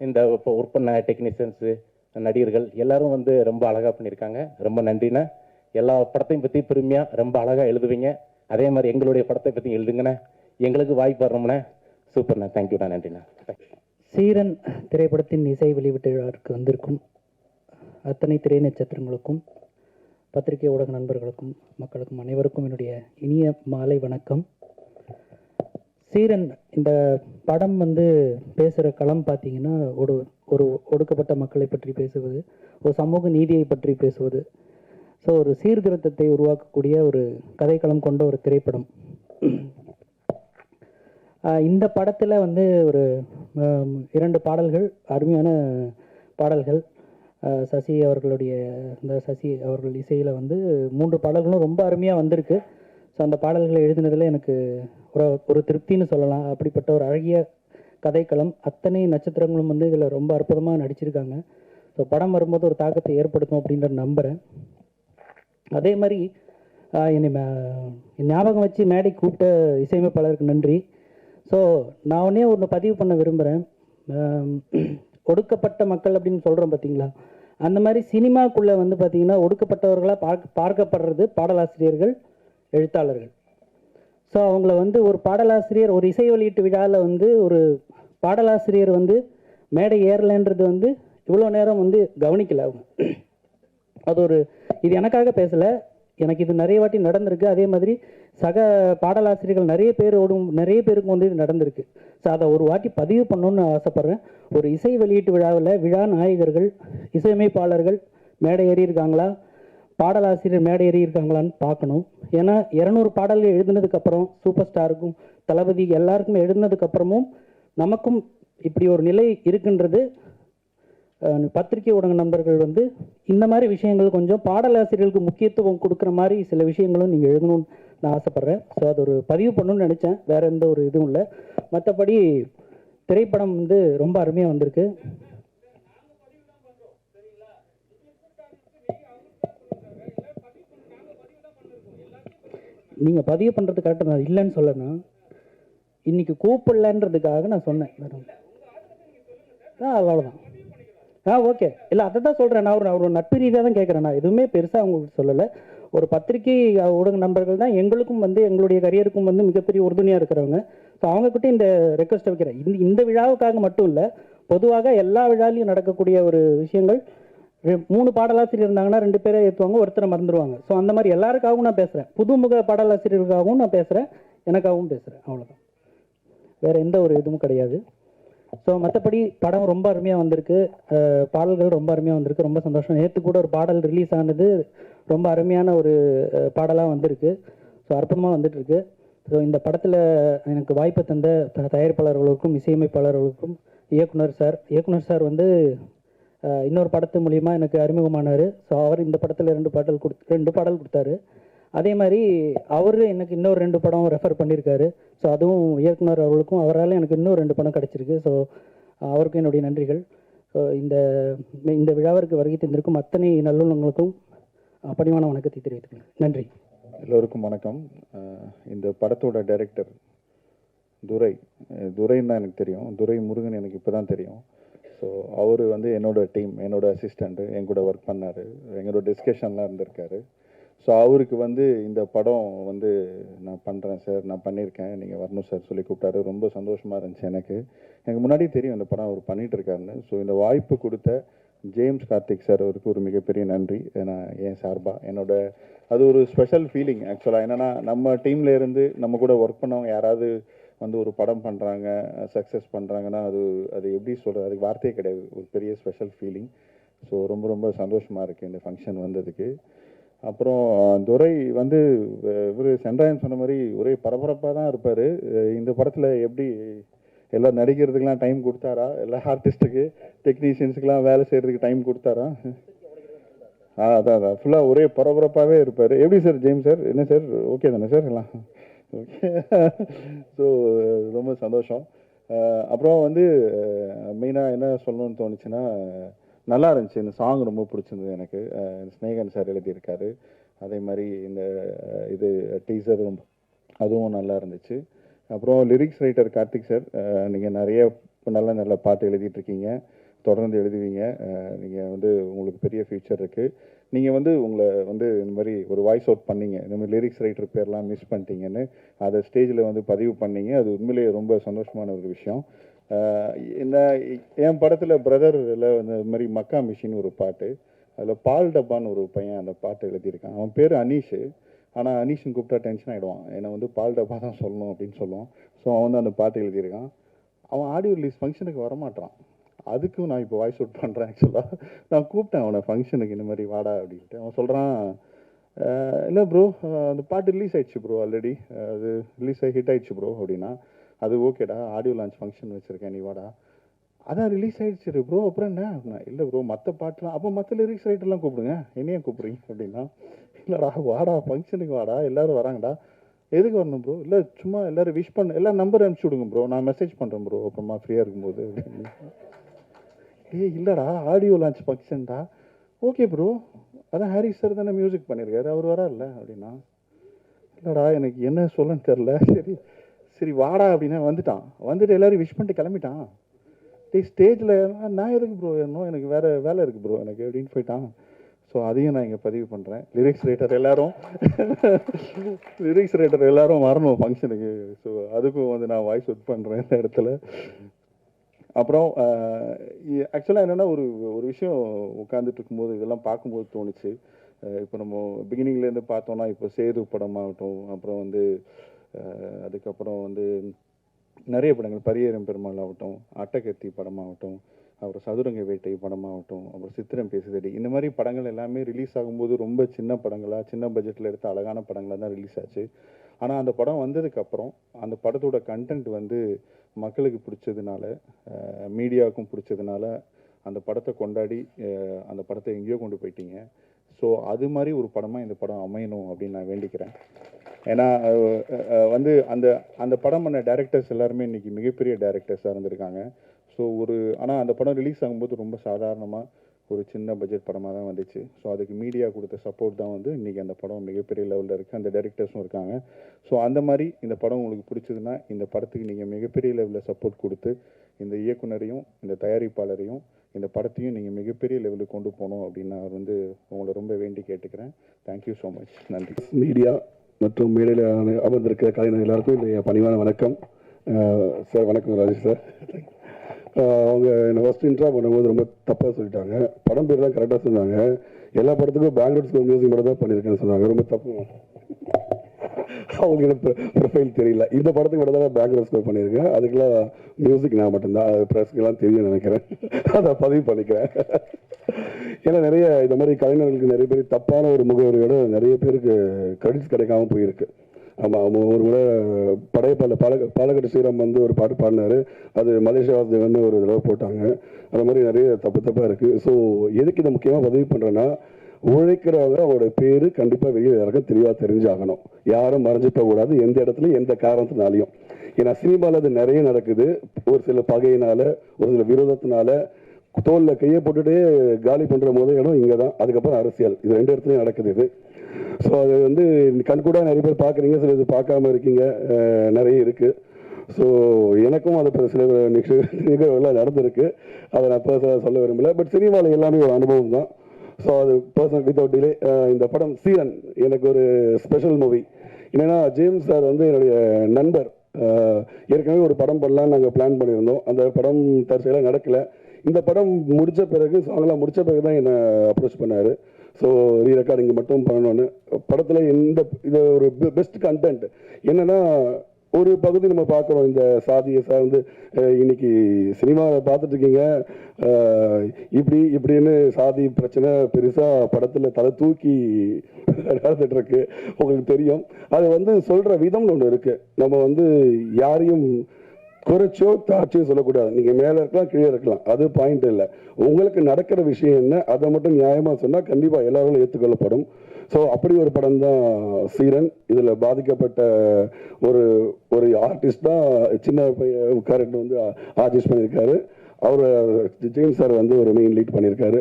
இந்த இப்போ ஒர்க் பண்ண டெக்னீஷியன்ஸு, நடிகர்கள் எல்லாரும் வந்து ரொம்ப அழகாக பண்ணியிருக்காங்க. ரொம்ப நன்றிண்ணே. எல்லா படத்தையும் பற்றி பெருமையாக ரொம்ப அழகாக எழுதுவீங்க. அதே மாதிரி எங்களுடைய படத்தை பற்றி எழுதுங்கண்ணே. எங்களுக்கு வாய்ப்பு வர்றோம்ண்ணே. சூப்பர்ண்ணே. தேங்க்யூண்ணா. நன்றிண்ணா. சீரன் திரைப்படத்தின் இசை வெளியீட்டு விழாவிற்கு வந்திருக்கும் அத்தனை திரை நட்சத்திரங்களுக்கும் பத்திரிகை ஊடக நண்பர்களுக்கும் மக்களுக்கும் அனைவருக்கும் என்னுடைய இனிய மாலை வணக்கம். சீரன் இந்த படம் வந்து பேசுகிற களம் பார்த்தீங்கன்னா ஒரு ஒடுக்கப்பட்ட மக்களை பற்றி பேசுவது, ஒரு சமூக நீதியை பற்றி பேசுவது, ஸோ ஒரு சீர்திருத்தத்தை உருவாக்கக்கூடிய ஒரு கதைக்களம் கொண்ட ஒரு திரைப்படம். இந்த படத்தில் வந்து ஒரு 2 பாடல்கள், அருமையான பாடல்கள். சசி அவர்கள் இசையில் வந்து 3 பாடல்களும் ரொம்ப அருமையாக வந்திருக்கு. ஸோ அந்த பாடல்களை எழுதினதில் எனக்கு ஒரு திருப்தின்னு சொல்லலாம். அப்படிப்பட்ட ஒரு அழகிய கதைக்களம், அத்தனை நட்சத்திரங்களும் வந்து இதில் ரொம்ப அற்புதமாக நடிச்சிருக்காங்க. ஸோ படம் வரும்போது ஒரு தாக்கத்தை ஏற்படுத்தும் அப்படின்ற நம்புகிறேன். அதே மாதிரி என்னை ஞாபகம் வச்சு மேடை கூப்பிட்ட இசையமைப்பாளருக்கு நன்றி. ஸோ நான் ஒன்று பதிவு பண்ண விரும்புகிறேன். ஒடுக்கப்பட்ட மக்கள் அப்படின்னு சொல்கிறோம் பார்த்தீங்களா, அந்த மாதிரி சினிமாக்குள்ளே வந்து பார்த்திங்கன்னா ஒடுக்கப்பட்டவர்களாக பார்க்கப்படுறது பாடலாசிரியர்கள், எழுத்தாளர்கள். ஸோ அவங்கள வந்து ஒரு பாடலாசிரியர் ஒரு இசை வெளியீட்டு விழாவில் வந்து ஒரு பாடலாசிரியர் வந்து மேடை ஏறலைன்றது வந்து இவ்வளோ நேரம் வந்து கவனிக்கலை அவங்க. அது இது எனக்காக பேசலை, எனக்கு இது நிறைய வாட்டி நடந்திருக்கு. அதே மாதிரி சக பாடலாசிரியர்கள் நிறைய பேருக்கு வந்து இது நடந்திருக்கு. ஸோ அதை ஒரு வாட்டி பதிவு பண்ணணுன்னு ஆசைப்பட்றேன். ஒரு இசை வெளியீட்டு விழாவில் விழா நாயகர்கள், இசையமைப்பாளர்கள் மேடை ஏறியிருக்காங்களா, பாடலாசிரியர் மேடை ஏறியிருக்காங்களான்னு பார்க்கணும். ஏன்னா 200 பாடல்கள் எழுதுனதுக்கப்புறம் சூப்பர் ஸ்டாருக்கும் தளபதி எல்லாருக்குமே எழுதுனதுக்கப்புறமும் நமக்கும் இப்படி ஒரு நிலை இருக்குன்றது பத்திரிகை ஊடக நண்பர்கள் வந்து இந்த மாதிரி விஷயங்கள் கொஞ்சம் பாடலாசிரியர்களுக்கு முக்கியத்துவம் கொடுக்குற மாதிரி சில விஷயங்களும் நீங்கள் எழுதணும்னு நான் ஆசைப்பட்றேன். ஸோ அது ஒரு பதிவு பண்ணணும்னு நினச்சேன், வேறு எந்த ஒரு இதுவும் இல்லை. மற்றபடி திரைப்படம் வந்து ரொம்ப அருமையாக வந்திருக்கு. நீங்கள் பதிவு பண்ணுறது கரெக்டாக, நான் இல்லைன்னு சொல்லனா, இன்றைக்கி கூப்பிடலன்றதுக்காக நான் சொன்னேன். அவ்வளோதான். ஓகே. இல்லை அதை தான் சொல்கிறேன். நான் ஒரு நட்பு ரீதியாக தான் கேட்குறேன். நான் எதுவுமே பெருசாக அவங்களுக்கு சொல்லலை. ஒரு பத்திரிகை ஊடக நண்பர்கள் தான் எங்களுக்கும் வந்து எங்களுடைய கரியருக்கும் வந்து மிகப்பெரிய உறுதுணையாக இருக்கிறவங்க. ஸோ அவங்கக்கிட்ட இந்த ரெக்வஸ்ட்டை வைக்கிறேன். இந்த விழாவுக்காக மட்டும் இல்லை, பொதுவாக எல்லா விழாலையும் நடக்கக்கூடிய ஒரு விஷயங்கள். 3 பாடலாசிரியர் இருந்தாங்கன்னா 2 பேரை ஏற்றுவாங்க, ஒருத்தரை மறந்துடுவாங்க. ஸோ அந்த மாதிரி எல்லாருக்காகவும் நான் பேசுகிறேன். புதுமுக பாடலாசிரியர்களுக்காகவும் நான் பேசுகிறேன், எனக்காகவும் பேசுகிறேன். அவ்வளோதான், வேறு எந்த ஒரு இதுவும் கிடையாது. ஸோ மற்றபடி படம் ரொம்ப அருமையாக வந்திருக்கு, பாடல்கள் ரொம்ப அருமையாக வந்திருக்கு. ரொம்ப சந்தோஷம். நேற்று கூட ஒரு பாடல் ரிலீஸ் ஆனது, ரொம்ப அருமையான ஒரு பாடலாக வந்திருக்கு. ஸோ அற்புதமாக வந்துட்டுருக்கு. ஸோ இந்த படத்தில் எனக்கு வாய்ப்பு தந்த தயாரிப்பாளர்களுக்கும் இசையமைப்பாளர்களுக்கும் இயக்குனர் சார் வந்து இன்னொரு படத்து மூலிமா எனக்கு அறிமுகமானார். ஸோ அவர் இந்த படத்தில் 2 பாடல் கொடுத்தாரு. அதே மாதிரி அவர் எனக்கு இன்னொரு 2 படம் ரெஃபர் பண்ணியிருக்காரு. ஸோ அதுவும் இயக்குனர் அவர்களுக்கும் அவரால் எனக்கு இன்னும் 2 படம் கிடச்சிருக்கு. ஸோ அவருக்கும் என்னுடைய நன்றிகள். ஸோ இந்த விழாவிற்கு வருகை தந்திருக்கும் அத்தனை நல்லுள்ளங்களுக்கும் பணிவான வணக்கத்தை தெரிவித்துக்கிறேன். நன்றி. எல்லோருக்கும் வணக்கம். இந்த படத்தோட டைரக்டர் துரைன்னு தான் எனக்கு தெரியும். துரை முருகன் எனக்கு இப்போ தான் தெரியும். ஸோ அவர் வந்து என்னோட டீம், என்னோட அசிஸ்டண்ட்டு, என் கூட ஒர்க் பண்ணார், எங்களோட டிஸ்கஷன்லாம் இருந்திருக்காரு. ஸோ அவருக்கு வந்து இந்த படம் வந்து நான் பண்ணுறேன் சார், நான் பண்ணியிருக்கேன், நீங்கள் வரணும் சார் சொல்லி கூப்பிட்டாரு. ரொம்ப சந்தோஷமாக இருந்துச்சு எனக்கு. எனக்கு முன்னாடி தெரியும் இந்த படம் அவர் பண்ணிகிட்டு இருக்காருன்னு. ஸோ இந்த வாய்ப்பு கொடுத்த ஜேம்ஸ் கார்த்திக் சார் அவருக்கு ஒரு மிகப்பெரிய நன்றி. ஏன்னா என் சார்பாக என்னோட அது ஒரு ஸ்பெஷல் ஃபீலிங் ஆக்சுவலாக. என்னென்னா நம்ம டீமில் இருந்து நம்ம கூட ஒர்க் பண்ணவங்க யாராவது வந்து ஒரு படம் பண்ணுறாங்க, சக்ஸஸ் பண்ணுறாங்கன்னா அது எப்படி சொல்கிறது, அதுக்கு வார்த்தையே கிடையாது. ஒரு பெரிய ஸ்பெஷல் ஃபீலிங். ஸோ ரொம்ப ரொம்ப சந்தோஷமாக இருக்குது இந்த ஃபங்க்ஷன் வந்ததுக்கு. அப்புறம் துரை வந்து இவர் சென்றாயன் சொன்ன மாதிரி ஒரே பரபரப்பாக தான் இருப்பார். இந்த படத்தில் எப்படி எல்லாம் நடிக்கிறதுக்கெலாம் டைம் கொடுத்தாரா, எல்லா ஆர்டிஸ்ட்டுக்கு டெக்னீஷியன்ஸுக்கெலாம் வேலை செய்கிறதுக்கு டைம் கொடுத்தாரா? அதான் ஃபுல்லாக ஒரே பரபரப்பாகவே இருப்பார். எப்படி சார் ஜேம்ஸ் சார், என்ன சார் ஓகே தானே சார் எல்லாம்? ஓகே. ஸோ ரொம்ப சந்தோஷம். அப்புறம் வந்து மெயினாக என்ன சொல்லணும்னு தோணுச்சுன்னா, நல்லா இருந்துச்சு இந்த சாங், ரொம்ப பிடிச்சிருந்தது எனக்கு. ஸ்னேகன் சார் எழுதியிருக்காரு. அதே மாதிரி இந்த இது டீசர் ரொம்ப அதுவும் நல்லா இருந்துச்சு. அப்புறம் லிரிக்ஸ் ரைட்டர் கார்த்திக் சார், நீங்கள் நிறைய நல்ல நல்ல பாட்டு எழுதிட்டுருக்கீங்க, தொடர்ந்து எழுதுவீங்க. நீங்கள் வந்து உங்களுக்கு பெரிய ஃபியூச்சர் இருக்குது. நீங்கள் வந்து உங்களை வந்து இந்த மாதிரி ஒரு வாய்ஸ் அவுட் பண்ணீங்க, இந்த மாதிரி லிரிக்ஸ் ரைட்டர் பேர்லாம் மிஸ் பண்ணிட்டீங்கன்னு அதை ஸ்டேஜில் வந்து பதிவு பண்ணீங்க. அது உண்மையிலேயே ரொம்ப சந்தோஷமான ஒரு விஷயம். என்ன என் படத்தில் பிரதரில் வந்து இந்த மாதிரி மக்கா மிஷின் ஒரு பாட்டு, அதில் பால் டப்பான்னு ஒரு பையன் அந்த பாட்டு எழுதியிருக்கான். அவன் பேர் அனீஷு. ஆனால் அனீஷன் கூப்பிட்டா டென்ஷன் ஆகிடுவான், என்னை வந்து பால் டப்பா தான் சொல்லணும் அப்படின்னு சொல்லுவான். ஸோ அவன் வந்து அந்த பாட்டு எழுதியிருக்கான். அவன் ஆடியோ ரிலீஸ் ஃபங்க்ஷனுக்கு வரமாட்டான். அதுக்கும் நான் இப்போ வாய்ஸ் அவுட் பண்ணுறேன். ஆக்சுவலாக நான் கூப்பிட்டேன் அவனை ஃபங்க்ஷனுக்கு, இந்த மாதிரி வாடா அப்படின்ட்டு. அவன் சொல்கிறான், இல்லை ப்ரோ அந்த பாட்டு ரிலீஸ் ஆகிடுச்சு ப்ரோ, ஆல்ரெடி அது ரிலீஸ் ஆகி ஹிட் ஆகிடுச்சு ப்ரோ அப்படின்னா. அது ஓகேடா, ஆடியோ லான்ச் ஃபங்க்ஷன் வச்சுருக்கேன், நீ வாடா. அதான் ரிலீஸ் ஆகிடுச்சு ப்ரோ, அப்புறம் என்ன அப்படின்னா, இல்லை ப்ரோ மற்ற பாட்டுலாம், அப்போ மற்ற லிரிக்ஸ் ரைட்டர்லாம் கூப்பிடுங்க, என்னையே கூப்பிட்றீங்க அப்படின்னா. இல்லைடா வாடா ஃபங்க்ஷனுக்கு வாடா, எல்லோரும் வராங்கடா. எதுக்கு வரணும் ப்ரோ? இல்லை சும்மா எல்லோரும் விஷ் பண்ண, எல்லாம் நம்பர் அனுப்பிச்சி விடுங்க ப்ரோ, நான் மெசேஜ் பண்ணுறேன் ப்ரோ அப்புறமா ஃப்ரீயாக இருக்கும்போது அப்படின்னு. இல்லைடா ஆடியோ லான்ச் ஃபங்க்ஷன்டா. ஓகே ப்ரோ, அதான் ஹாரிஸ் சார் தானே மியூசிக் பண்ணியிருக்காரு, அவர் வரல அப்படின்னா. இல்லைடா எனக்கு என்ன சொல்லன்னு தெரில, சரி வாடா அப்படின்னா வந்துட்டான். வந்துட்டு எல்லோரும் விஷ் பண்ணிட்டு கிளம்பிட்டான். ஸ்டேஜில் நான் எதுக்கு ப்ரோ ஏறணும், எனக்கு வேறு வேலை இருக்குது ப்ரோ எனக்கு அப்படின்னு போயிட்டான். ஸோ அதையும் நான் இங்கே பதிவு பண்ணுறேன். லிரிக்ஸ் ரைட்டர் எல்லாரும் வரணும் ஃபங்க்ஷனுக்கு. ஸோ அதுக்கும் வந்து நான் வாய்ஸ் அவுட் பண்ணுறேன் இந்த இடத்துல. அப்புறம் ஆக்சுவலாக என்னென்னா ஒரு விஷயம் உட்காந்துட்டு இருக்கும்போது இதெல்லாம் பார்க்கும்போது தோணுச்சு. இப்போ நம்ம பிகினிங்லேருந்து பார்த்தோன்னா, இப்போ சேது படமாகட்டும், அப்புறம் வந்து அதுக்கப்புறம் வந்து நிறைய படங்கள், பரியேறும் பெருமாள் ஆகட்டும், அட்டகத்தி படமாகட்டும், அப்புறம் சதுரங்க வேட்டை படமாகட்டும், அப்புறம் சித்திரம் பேசுதடி, இந்த மாதிரி படங்கள் எல்லாமே ரிலீஸ் ஆகும்போது ரொம்ப சின்ன படங்களாக, சின்ன பட்ஜெட்டில் எடுத்த அழகான படங்களாக தான் ரிலீஸ் ஆச்சு. ஆனால் அந்த படம் வந்ததுக்கப்புறம் அந்த படத்தோட கண்டென்ட் வந்து மக்களுக்கு பிடிச்சதுனால, மீடியாவுக்கும் பிடிச்சதுனால அந்த படத்தை கொண்டாடி அந்த படத்தை எங்கேயோ கொண்டு போயிட்டீங்க. ஸோ அது மாதிரி ஒரு படமாக இந்த படம் அமையணும் அப்படின்னு நான் வேண்டிக்கிறேன். ஏன்னா வந்து அந்த படம் பண்ண டேரக்டர்ஸ் எல்லாருமே இன்றைக்கி மிகப்பெரிய டேரக்டர்ஸாக இருந்திருக்காங்க. ஸோ ஆனால் அந்த படம் ரிலீஸ் ஆகும்போது ரொம்ப சாதாரணமாக ஒரு சின்ன பட்ஜெட் படமாக தான் வந்துச்சு. ஸோ அதுக்கு மீடியா கொடுத்த சப்போர்ட் தான் வந்து இன்றைக்கி அந்த படம் மிகப்பெரிய லெவலில் இருக்குது, அந்த டேரக்டர்ஸும் இருக்காங்க. ஸோ அந்த மாதிரி இந்த படம் உங்களுக்கு பிடிச்சதுன்னா இந்த படத்துக்கு நீங்கள் மிகப்பெரிய லெவலில் சப்போர்ட் கொடுத்து இந்த இயக்குனரையும் இந்த தயாரிப்பாளரையும் இந்த படத்தையும் நீங்கள் மிகப்பெரிய லெவலுக்கு கொண்டு போகணும் அப்படின்னு நான் வந்து உங்களை ரொம்ப வேண்டி கேட்டுக்கிறேன். Thank you so much. நன்றி. மீடியா மற்றும் மேடையில் அமர்ந்திருக்கிற கலைஞர் எல்லாருக்கும் என்னுடைய பணிவான வணக்கம். சார் வணக்கம் ராஜேஷ் சார். அவங்க என்னை ஃபஸ்ட் இன்ட்ரா பண்ணும்போது ரொம்ப தப்பாக சொல்லிட்டாங்க. படம் பேர் தான் கரெக்டாக சொன்னாங்க. எல்லா படத்துக்கும் பேக்ரவுண்ட் ஸ்கோர் மியூசிக் மட்டும் தான் பண்ணியிருக்கேன்னு சொன்னாங்க. ரொம்ப தப்பு. அவங்க எனக்கு ப்ரொஃபைல் தெரியல. இந்த படத்துக்கு மட்டும் தான் பேக்ரவுண்ட் ஸ்கோர் பண்ணியிருக்கேன். அதுக்கெல்லாம் மியூசிக் நான் மட்டும்தான். அது ப்ரெஸ்க்கெல்லாம் தெரியும் நினைக்கிறேன். அதை பதிவு பண்ணிக்கிறேன். ஏன்னா நிறைய இந்த மாதிரி கலைஞர்களுக்கு நிறைய பேர் தப்பான ஒரு முகவரியோட நிறைய பேருக்கு கிரெடிட்ஸ் கிடைக்காம போயிருக்கு. ஆமாம், ஒரு முறை படையப்பால பாலக்காடு ஸ்ரீராம் வந்து ஒரு பாட்டு பாடினார். அது மலேசியா வாசுதேவன் ஒரு தடவை போட்டாங்க. அது மாதிரி நிறைய தப்பாக இருக்குது. ஸோ எதுக்கு இதை முக்கியமாக பதிவு பண்ணுறேன்னா, உழைக்கிறவங்க அவங்களோட பேர் கண்டிப்பாக வெளியில் யாருக்கும் தெளிவாக தெரிஞ்சாகணும். யாரும் மறைஞ்சு போகக்கூடாது எந்த இடத்துலையும் எந்த காரணத்தினாலையும். ஏன்னா சினிமாவில் அது நிறைய நடக்குது. ஒரு சில பகையினால, ஒரு சில விரோதத்தினால தோலில் கையை போட்டுட்டு காலி பண்ணுற முதல் இடம் இங்கே தான். அதுக்கப்புறம் அரசியல், இது ரெண்டு இடத்துலையும் நடக்குது இது. ஸோ அது வந்து கண்கூட நிறைய பேர் பார்க்குறீங்க, சில இது பார்க்காம இருக்கீங்க, நிறைய இருக்குது. ஸோ எனக்கும் அதை சில நிகழ்வுகள்லாம் நடந்திருக்கு. அதை நான் இப்போ சொல்ல விரும்பலை. பட் சினிமாவில் எல்லாமே ஒரு அனுபவம் தான். ஸோ அது பர்சனல் வித்தவுட் டிலே இந்த படம் சீரன் எனக்கு ஒரு ஸ்பெஷல் மூவி. என்னென்னா ஜேம்ஸ் சார் வந்து என்னுடைய நண்பர். ஏற்கனவே ஒரு படம் பண்ணலாம் நாங்கள் பிளான் பண்ணியிருந்தோம். அந்த படம் தற்செயலாக நடக்கலை. இந்த படம் முடித்த பிறகு சாங்லாம் முடித்த பிறகு தான் என்னை அப்ரோச் பண்ணார். ஸோ ரீ ரெக்கார்டிங் மட்டும் பண்ணணுன்னு படத்தில் இது ஒரு பெஸ்ட் கண்டென்ட். என்னென்னா ஒரு பகுதி நம்ம பார்க்குறோம், இந்த சாதியை சார்ந்து இன்னைக்கு சினிமாவில் பார்த்துட்ருக்கீங்க, இப்படின்னு சாதி பிரச்சனை பெருசாக படத்தில் தலை தூக்கி நடந்துட்டுருக்கு, உங்களுக்கு தெரியும். அது வந்து சொல்கிற விதம்னு ஒன்று இருக்குது. நம்ம வந்து யாரையும் குறைச்சோ தாழ்ச்சியோ சொல்லக்கூடாது. நீங்கள் மேலே இருக்கலாம் கீழே இருக்கலாம், அது பாயிண்ட் இல்லை. உங்களுக்கு நடக்கிற விஷயம் என்ன அதை மட்டும் நியாயமாக சொன்னால் கண்டிப்பாக எல்லாரும் ஏற்றுக்கொள்ளப்படும். ஸோ அப்படி ஒரு படம் தான் சீரன். இதில் பாதிக்கப்பட்ட ஒரு ஆர்டிஸ்ட் தான் சின்ன கேரக்டர் வந்து ஆர்டிஸ்ட் பண்ணியிருக்காரு. அவர் ஜேம்ஸ் சார் வந்து ஒரு மெயின் லீட் பண்ணியிருக்காரு.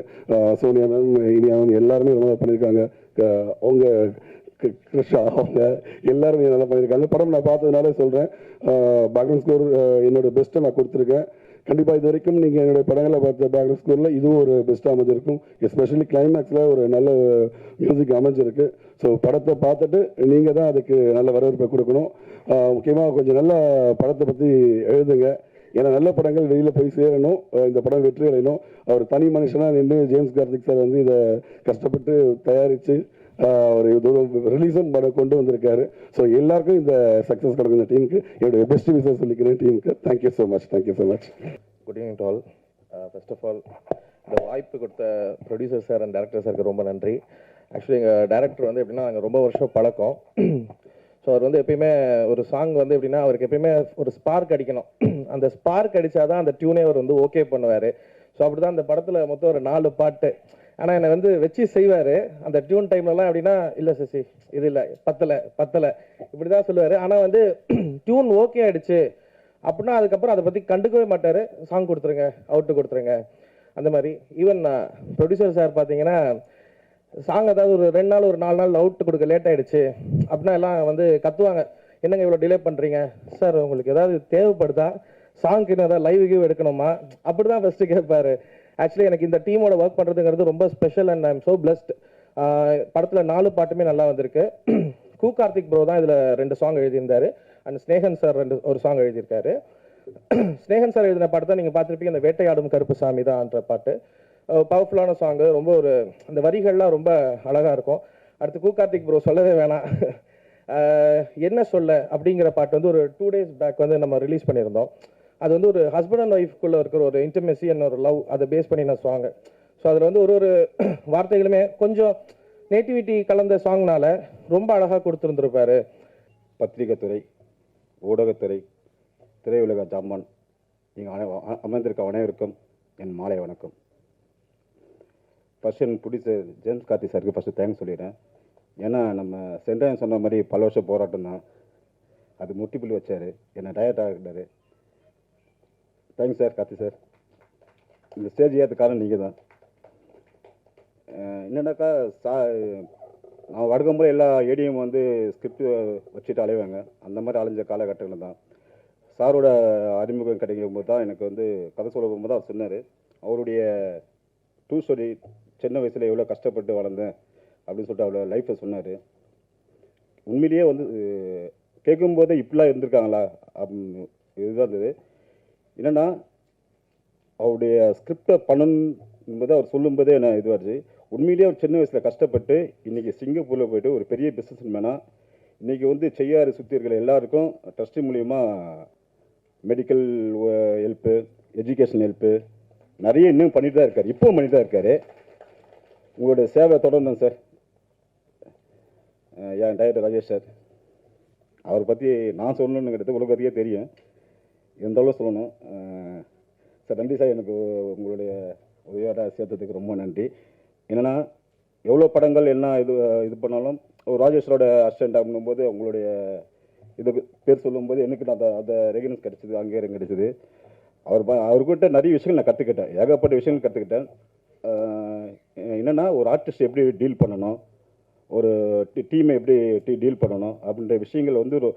சோனியா மேம், இனியா மேம் எல்லாருமே ரொம்ப பண்ணியிருக்காங்க. அவங்க கிருஷ்ணா அவங்க எல்லாருமே நல்லா பண்ணியிருக்காங்க. படம் நான் பார்த்ததுனால சொல்கிறேன். பேக்ரவுண்ட் ஸ்கோர் என்னோட பெஸ்ட்டை நான் கொடுத்துருக்கேன். கண்டிப்பாக இது வரைக்கும் நீங்கள் என்னுடைய படங்களை பார்த்த பேக்ரவுண்ட் ஸ்கோரில் இதுவும் ஒரு பெஸ்ட்டாக அமைஞ்சிருக்கும். எஸ்பெஷலி கிளைமேக்ஸில் ஒரு நல்ல மியூசிக் அமைஞ்சிருக்கு. ஸோ படத்தை பார்த்துட்டு நீங்கள் தான் அதுக்கு நல்ல வரவேற்பை கொடுக்கணும். முக்கியமாக கொஞ்சம் நல்ல படத்தை பற்றி எழுதுங்க. ஏன்னா நல்ல படங்கள் வெளியில் போய் சேரணும், இந்த படம் வெற்றி அடையணும். அவர் தனி மனுஷனாக நின்று ஜேம்ஸ் கார்த்திக் சார் வந்து இதை கஷ்டப்பட்டு தயாரித்து ஒரு ரிலீஸும் கொண்டு வந்திருக்காரு. ஸோ எல்லாருக்கும் இந்த சக்ஸஸ் கிடைக்கும். இந்த டீமுக்கு என்னுடைய பெஸ்ட் விஷயம் சொல்லிக்கிறேன். டீமுக்கு thank you so much. Thank you so much. Good evening to all. First of all இந்த வாய்ப்பு கொடுத்த ப்ரொடியூசர் சார் அண்ட் டேரக்டர் சாருக்கு ரொம்ப நன்றி. ஆக்சுவலி எங்கள் டேரக்டர் வந்து எப்படின்னா நாங்கள் ரொம்ப வருஷம் பழக்கம். ஸோ அவர் வந்து எப்பயுமே ஒரு சாங் வந்து எப்படின்னா அவருக்கு எப்பயுமே ஒரு ஸ்பார்க் அடிக்கணும். அந்த ஸ்பார்க் அடித்தாதான் அந்த டியூனே அவர் வந்து ஓகே பண்ணுவார். ஸோ அப்படி தான் அந்த படத்தில் மொத்தம் ஒரு 4 பாட்டு. ஆனால் என்னை வந்து வச்சு செய்வார். அந்த டியூன் டைம்லலாம் எப்படின்னா இல்லை சசி இது இல்லை பத்தலை இப்படி தான் சொல்லுவார். ஆனால் வந்து டியூன் ஓகே ஆகிடுச்சு அப்படின்னா அதுக்கப்புறம் அதை பற்றி கண்டுக்கவே மாட்டார். சாங் கொடுத்துருங்க, அவுட்டு கொடுத்துருங்க அந்த மாதிரி. ஈவன் ப்ரொடியூசர் சார் பார்த்தீங்கன்னா சாங் ஏதாவது ஒரு 2 நாள் ஒரு 4 நாள் அவுட்டு கொடுக்க லேட் ஆகிடுச்சு அப்படின்னா எல்லாம் வந்து கத்துவாங்க, என்னங்க இவ்வளோ டிலே பண்ணுறீங்க சார், உங்களுக்கு ஏதாவது தேவைப்படுதா, சாங்க்கு இன்னும் ஏதாவது லைவ் எடுக்கணுமா, அப்படி தான் ஃபஸ்ட்டு கேட்பாரு. ஆக்சுவலி எனக்கு இந்த டீமோட ஒர்க் பண்ணுறதுங்கிறது ரொம்ப special and I am so blessed. படத்தில் 4 பாட்டுமே நல்லா வந்திருக்கு. கூ கார்த்திக் ப்ரோ தான் இதில் 2 சாங் எழுதியிருந்தார் அண்ட் ஸ்னேகன் சார் ஒரு சாங் எழுதியிருக்காரு. ஸ்னேகன் சார் எழுதின பாட்டு தான் நீங்கள் பார்த்துருப்பீங்க, இந்த வேட்டையாடும் கருப்பு சாமி தான்ன்ற பாட்டு. பவர்ஃபுல்லான சாங்கு, ரொம்ப ஒரு அந்த வரிகள்லாம் ரொம்ப அழகாக இருக்கும். அடுத்து கூ கார்த்திக் ப்ரோ சொல்லவே வேணாம், என்ன சொல்ல அப்படிங்கிற பாட்டு வந்து ஒரு 2 days பேக் வந்து நம்ம ரிலீஸ் பண்ணியிருந்தோம். அது வந்து ஒரு ஹஸ்பண்ட் அண்ட் ஒய்ஃப்குள்ளே இருக்கிற ஒரு இன்டிமெசி அண்ட் ஒரு லவ், அதை பேஸ் பண்ணின சாங். ஸோ அதில் வந்து ஒரு வார்த்தைகளுமே கொஞ்சம் நேட்டிவிட்டி கலந்த சாங்னால ரொம்ப அழகாக கொடுத்துருந்துருப்பாரு. பத்திரிகை துறை, ஊடகத்துறை, திரையுலக ஜாமான் நீங்கள் அமர்ந்திருக்க அனைவருக்கும் என் மாலை வணக்கம். ஃபர்ஸ்ட் என் ப்ரொடியூசர் ஜேம்ஸ் கார்த்தி சாருக்கு ஃபஸ்ட்டு தேங்க்ஸ் சொல்லிடுறேன். ஏன்னா நம்ம சென்ட்ரன் சொன்ன மாதிரி பல வருஷம் போராட்டம் தான், அது முட்டிப்புள்ளி வச்சார், என்னை டயர்ட் ஆகிட்டார். Thanks sir, Karthi sir. இந்த ஸ்டேஜ் ஏற்ற காரணம் நீங்கள் தான். என்னன்னாக்கா நான் வழக்கம்போது எல்லா ஏடிஎம் வந்து ஸ்கிரிப்ட் வச்சுட்டு அலைவாங்க, அந்த மாதிரி அலைஞ்ச காலகட்டங்கள் தான். சாரோட அறிமுகம் கிடைக்கும் போது தான் எனக்கு வந்து கதை சொல்ல போகும்போது தான் அவர் சொன்னார், அவருடைய ட்ரூ ஸ்டோரி, சின்ன வயசில் எவ்வளோ கஷ்டப்பட்டு வளர்ந்தேன் அப்படின்னு சொல்லிட்டு அவ்வளோ லைஃப்பை சொன்னார். உண்மையிலேயே வந்து கேட்கும்போதே இப்படிலாம் இருந்திருக்காங்களா இதுதான் இருந்தது. என்னென்னா அவருடைய ஸ்கிரிப்டை பண்ணணும் என்பதை அவர் சொல்லும்போதே என்ன இதுவாச்சு. உண்மையிலேயே அவர் சின்ன வயசில் கஷ்டப்பட்டு இன்றைக்கி சிங்கப்பூரில் போய்ட்டு ஒரு பெரிய பிஸ்னஸ் மேனாக இன்றைக்கி வந்து செய்யாறு சுற்றி இருக்கிற எல்லாருக்கும் ட்ரஸ்ட் மூலிமா மெடிக்கல் ஹெல்ப்பு, எஜுகேஷன் ஹெல்ப்பு நிறைய இன்னும் பண்ணிட்டு தான் இருக்கார், இப்போவும் பண்ணிட்டு தான் இருக்கார். உங்களுடைய சேவை தொடர்ந்தேன் சார். என் டைரக்டர் ராஜேஷ் சார், அவரை பற்றி நான் சொல்லணுங்கிறது உலகத்தையே தெரியும், இருந்தாலும் சொல்லணும் சார். நன்றி சார், எனக்கு உங்களுடைய உதவியோட சேர்த்ததுக்கு ரொம்ப நன்றி. என்னென்னா எவ்வளோ படங்கள் என்ன இது பண்ணாலும் ஒரு ராஜேஷரோட அசிஸ்டண்ட் ஆகும்போது உங்களுடைய இதுக்கு பேர் சொல்லும்போது எனக்கு அந்த ரெகனன்ஸ் கிடச்சிது, அங்கீகாரம் கிடச்சிது. அவர்கிட்ட நிறைய விஷயங்கள் நான் கற்றுக்கிட்டேன், ஏகப்பட்ட விஷயங்கள் கற்றுக்கிட்டேன். என்னென்னா ஒரு ஆர்டிஸ்ட் எப்படி டீல் பண்ணணும், ஒரு டீமை எப்படி டீல் பண்ணணும் அப்படின்ற விஷயங்கள் வந்து ஒரு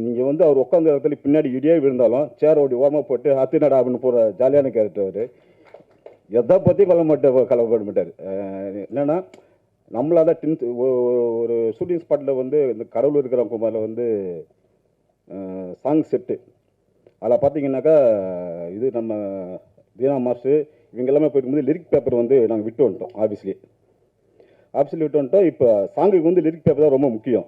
நீங்கள் வந்து அவர் உட்காந்த இடத்துல பின்னாடி இடியே விழுந்தாலும் சேர் ஓடி ஓரமாக போட்டு அத்தினடா அப்படின்னு போகிற ஜாலியான கேரக்டர் அவர். எதை பற்றி கவலைப்பட மாட்டார். என்னென்னா நம்மளால ஒரு ஷூட்டிங் ஸ்பாட்டில் வந்து இந்த கடவுள் இருக்கிற குமாரில் வந்து சாங் செட்டு அதில் பார்த்தீங்கன்னாக்கா இது நம்ம தீனா மாஸ்டர் இவங்க எல்லாமே போயிருக்கும்போது லிரிக் பேப்பர் வந்து நாங்கள் விட்டு வந்துட்டோம். ஆஃபீஸ்லேயே விட்டு வந்துட்டோம். இப்போ சாங்குக்கு வந்து லிரிக் பேப்பர் தான் ரொம்ப முக்கியம்.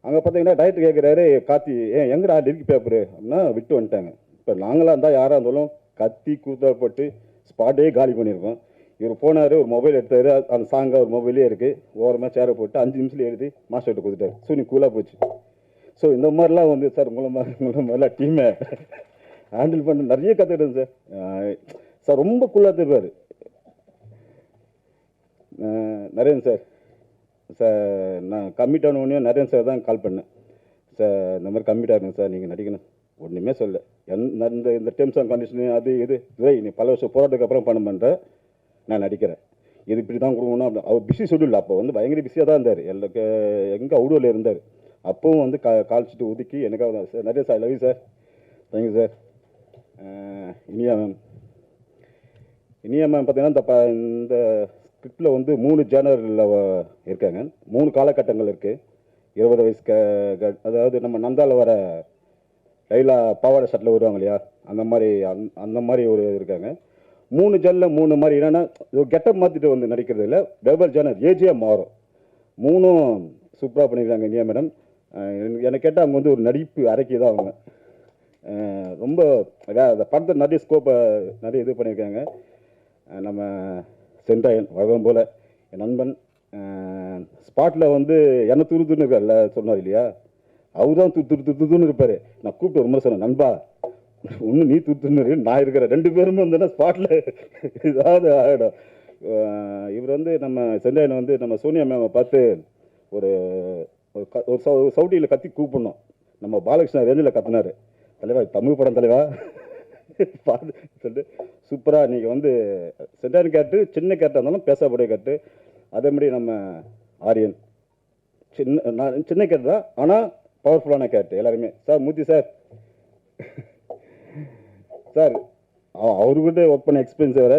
அங்கே பார்த்தீங்கன்னா டைரக்டர் கேட்குறாரு, கார்த்தி எங்கடா லிரிக் பேப்பரு அப்படின்னா விட்டு வந்துட்டாங்க. இப்போ நாங்களாக இருந்தால் யாராக இருந்தாலும் கத்தி கூத்தாப்பட்டு ஸ்பாட்டே காலி பண்ணியிருக்கோம். இவர் போனார், ஒரு மொபைல் எடுத்தார், அந்த சாங்கை ஒரு மொபைலே இருக்குது, ஓரமாக சேரை போட்டு 5 நிமிஷத்தில் எழுதி மாஸ்டர்கிட்ட கொடுத்துட்டாரு. ஸோ நீ கூலாக போச்சு. ஸோ இந்த மாதிரிலாம் வந்து சார் உங்களை மாதிரிலாம் டீமை ஹேண்டில் பண்ண நிறைய கற்றுக்கிட்டேன் சார். சார் ரொம்ப கூலாக தருவார். நரேன் சார் நான் கம்மிட் ஆனோடனே நரேன் சார் தான் கால் பண்ணேன். சார் இந்த மாதிரி கம்மிட் ஆகுங்க சார், நீங்கள் நடிக்கணும். ஒன்றுமே சொல்ல இந்த டேர்ம்ஸ் அண்ட் கண்டிஷனு அது இது நீ பல வருஷம் போராட்டத்துக்கு அப்புறம் பண்ணுற நான் நடிக்கிறேன், இது இப்படி தான் கொடுக்கணும் அப்படி. அவர் பிஸி ஷெட்யூல் அப்போ வந்து பயங்கர பிஸியாக தான் இருந்தார். எங்கே அவுடோரில் இருந்தார். அப்போவும் வந்து கால்ச்சிட்டு ஒதுக்கி எனக்காக தான் சார் நிறைய sir love you sir, thank you sir. Iniya ma'am பார்த்தீங்கன்னா இந்த ஸ்கிரிப்டில் வந்து 3 ஜேனரில் இருக்காங்க. 3 காலகட்டங்கள் இருக்குது. 20 வயசு அதாவது நம்ம நந்தாவில் வர லைலா பாவாடை ஷர்ட்டில் வருவாங்க இல்லையா, அந்த மாதிரி ஒரு இருக்காங்க. 3 ஜேனரில் 3 மாதிரி என்னென்னா கெட்டப் மாற்றிட்டு வந்து நடிக்கிறது இல்லை, வெவ்வேறு ஜேனர் ஏஜே மாறும். 3ம் சூப்பராக பண்ணியிருக்காங்க இனியா மேடம். எனக்கு கேட்டால் அவங்க வந்து ஒரு நடிப்பு அரைக்கி தான் அவங்க ரொம்ப அந்த படத்தை நிறைய ஸ்கோப்பை நிறைய இது பண்ணியிருக்காங்க. நம்ம சென்றாயன் வழக்கம் போல் என் நண்பன் ஸ்பாட்டில் வந்து என்ன துருத்துன்னு இருக்கார்ல சொன்னார் இல்லையா, அவர் தான் துருத்துன்னு இருப்பார். நான் கூப்பிட்டு ஒரு முறை சொன்னேன், நண்பா ஒன்று நீ துருத்துன்னு நான் இருக்கிறேன், 2 பேருமே வந்தோன்னா ஸ்பாட்டில் ஏதாவது ஆகிடும். இவர் வந்து நம்ம சென்றாயன் வந்து நம்ம சோனியா மேமை பார்த்து ஒரு சவுடியில் கத்தி கூப்பிடணும். நம்ம பாலகிருஷ்ணா ரேஞ்சில் கத்தினார், தலைவா தமிழ் படம் தலைவா சொல்லிட்டு சூப்பராக நீங்கள் வந்து சென்டாரின் கேரக்டர் சின்ன கேரக்டர் இருந்தாலும் பேசக்கூடிய கேரக்டர். அதே மாதிரி நம்ம ஆரியன் சின்ன கேரக்டர் தான், ஆனால் பவர்ஃபுல்லான கேரக்டர் எல்லாருமே. சார் மூர்த்தி சார் சார் அவர்கிட்ட ஒர்க் பண்ண எக்ஸ்பீரியன்ஸ் வேறு.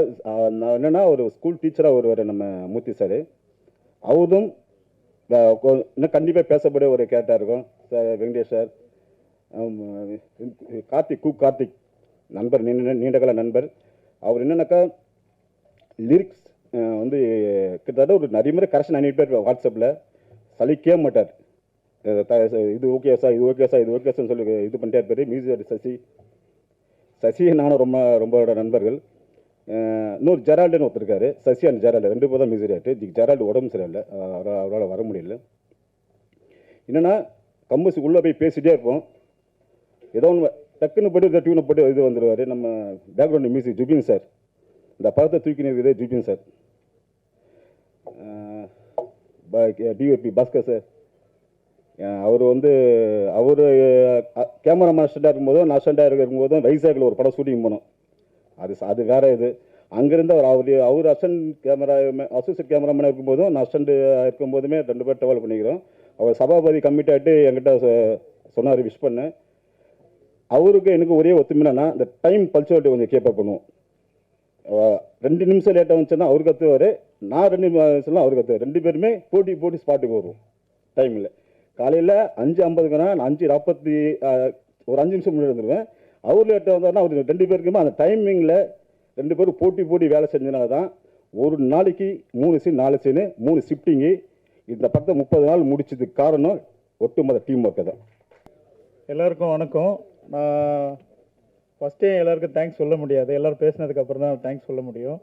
நான் என்னென்னா ஒரு ஸ்கூல் டீச்சராக வருவார் நம்ம மூர்த்தி சார். அவரும் இன்னும் கண்டிப்பாக பேசக்கூடிய ஒரு கேரக்டராக இருக்கும். சார் வெங்கடேஷ் சார், கார்த்திக் நண்பர், நீண்ட கால நண்பர். அவர் என்னன்னாக்கா லிரிக்ஸ் வந்து கிட்டத்தட்ட ஒரு நிறைய முறை கரெக்ஷன் அனுப்பிட்டு இருப்பார் வாட்ஸ்அப்பில், சலிக்கவே மாட்டார். இது ஓகே சார், இது ஓகே சார், இது ஓகே சார்னு சொல்லி இது பண்ணிட்டே இருப்பார். மியூசிக் சசி நானும் ரொம்ப நண்பர்கள். இன்னொரு ஜெரால்டுன்னு ஒருத்தருக்காரு, சசி அண்ட் ஜெரால்டு 2 பேர் தான் மியூசிக் டேரக்டர். ஜெரால்டு உடம்பு சரியில்லை, அவரால் வர முடியல. என்னென்னா கம்பஸுக்கு உள்ளே போய் பேசிகிட்டே இருப்போம். ஏதோ ஒன்று டக்குன்னு போட்டு இந்த டியூனை போட்டு இது வந்துடுவார். நம்ம பேக்ரவுண்டு மியூசிக் ஜுபின் சார், இந்த படத்தை தூக்கினு இருக்குது Zubin sir. DOP Bhaskar sir, அவர் வந்து அவர் கேமராமேன் அசிஸ்டண்டாக இருக்கும்போதும் நான் அசிஸ்டண்டாக இருக்கும்போதும் வைசாகில் ஒரு படம் ஷூட்டிங் போனோம். அது வேறு இது. அங்கேருந்து அவர் அசிஸ்டன்ட் கேமராமேனாக இருக்கும்போதும் நான் அசிஸ்டண்ட் இருக்கும்போதுமே 2 பேர் டெவலப் பண்ணிக்கிறோம். அவர் சபாபதி கம்மிட் ஆகிட்டு என்கிட்ட சொன்னார், விஷ் பண்ணேன். அவருக்கு எனக்கு ஒரே ஒத்துமைனா இந்த டைம் பல்ச்சுவாலிட்டி கொஞ்சம் கேப்பப் பண்ணுவோம். 2 நிமிஷம் லேட்டாக வந்துச்சுன்னா அவர் கற்றுவார், நான் 2 நிமிஷம்லாம் அவர் கற்றுவார். 2 பேருமே போட்டி ஸ்பாட்டுக்கு வருவோம் டைமில். காலையில் 5:50க்குனா நான் 5:40 ஒரு 5 நிமிஷம் முன்னாடி வந்துடுவேன். அவர் லேட்டாக வந்தார்னா அவர் 2 பேருக்குமே அந்த டைமிங்கில் 2 பேரும் போட்டி வேலை செஞ்சதுனால தான் ஒரு நாளைக்கு 3 சீன் 4 சீனு 3 ஷிஃப்டிங்கு இந்த படத்தை 30 நாள் முடிச்சதுக்கு காரணம் ஒட்டுமொத்த டீம் ஒர்க்கு தான். எல்லாருக்கும் வணக்கம். நான் ஃபஸ்ட்டே எல்லாருக்கும் தேங்க்ஸ் சொல்ல முடியாது, எல்லோரும் பேசினதுக்கப்புறம் தான் தேங்க்ஸ் சொல்ல முடியும்.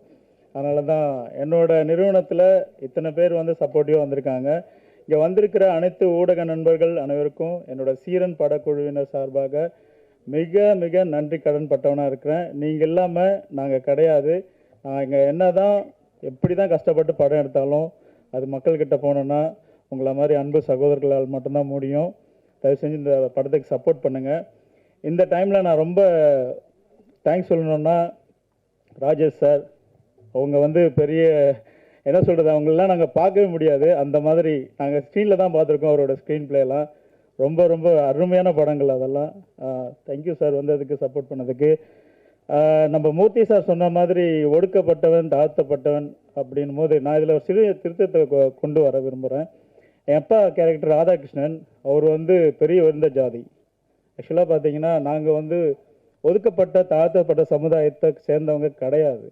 அதனால தான் என்னோடய நிறுவனத்தில் இத்தனை பேர் வந்து சப்போர்ட்டிவாக வந்திருக்காங்க. இங்கே வந்திருக்கிற அனைத்து ஊடக நண்பர்கள் அனைவருக்கும் என்னோடய சீரன் படக்குழுவினர் சார்பாக மிக நன்றி கடன் பட்டவனாக இருக்கிறேன். நீங்கள் இல்லாமல் நாங்கள் கிடையாது. இங்கே என்ன தான் எப்படி தான் கஷ்டப்பட்டு படம் எடுத்தாலும் அது மக்கள்கிட்ட போனோன்னா உங்களை மாதிரி அன்பு சகோதரர்களால் மட்டும்தான் முடியும். தயவு செஞ்சு இந்த படத்துக்கு சப்போர்ட் பண்ணுங்கள். இந்த டைமில் நான் ரொம்ப தேங்க்ஸ் சொல்லணுன்னா ராஜேஷ் சார், அவங்க வந்து பெரிய என்ன சொல்கிறது, அவங்களெலாம் நாங்கள் பார்க்கவே முடியாது. அந்த மாதிரி நாங்கள் ஸ்க்ரீனில் தான் பார்த்துருக்கோம். அவரோட ஸ்க்ரீன் பிளேலாம் ரொம்ப அருமையான படங்கள் அதெல்லாம். தேங்க்யூ சார், வந்து அதுக்கு சப்போர்ட் பண்ணதுக்கு. நம்ம மூர்த்தி சார் சொன்ன மாதிரி ஒடுக்கப்பட்டவன் தாழ்த்தப்பட்டவன் அப்படின்னும் போது நான் இதில் ஒரு சிறு திருத்தத்தை கொண்டு வர விரும்புகிறேன். என் அப்பா கேரக்டர் ராதாகிருஷ்ணன், அவர் வந்து பெரிய உயர்ந்த ஜாதி. ஆக்சுவலாக பார்த்தீங்கன்னா நாங்கள் வந்து ஒதுக்கப்பட்ட தாழ்த்தப்பட்ட சமுதாயத்தை சேர்ந்தவங்க கிடையாது.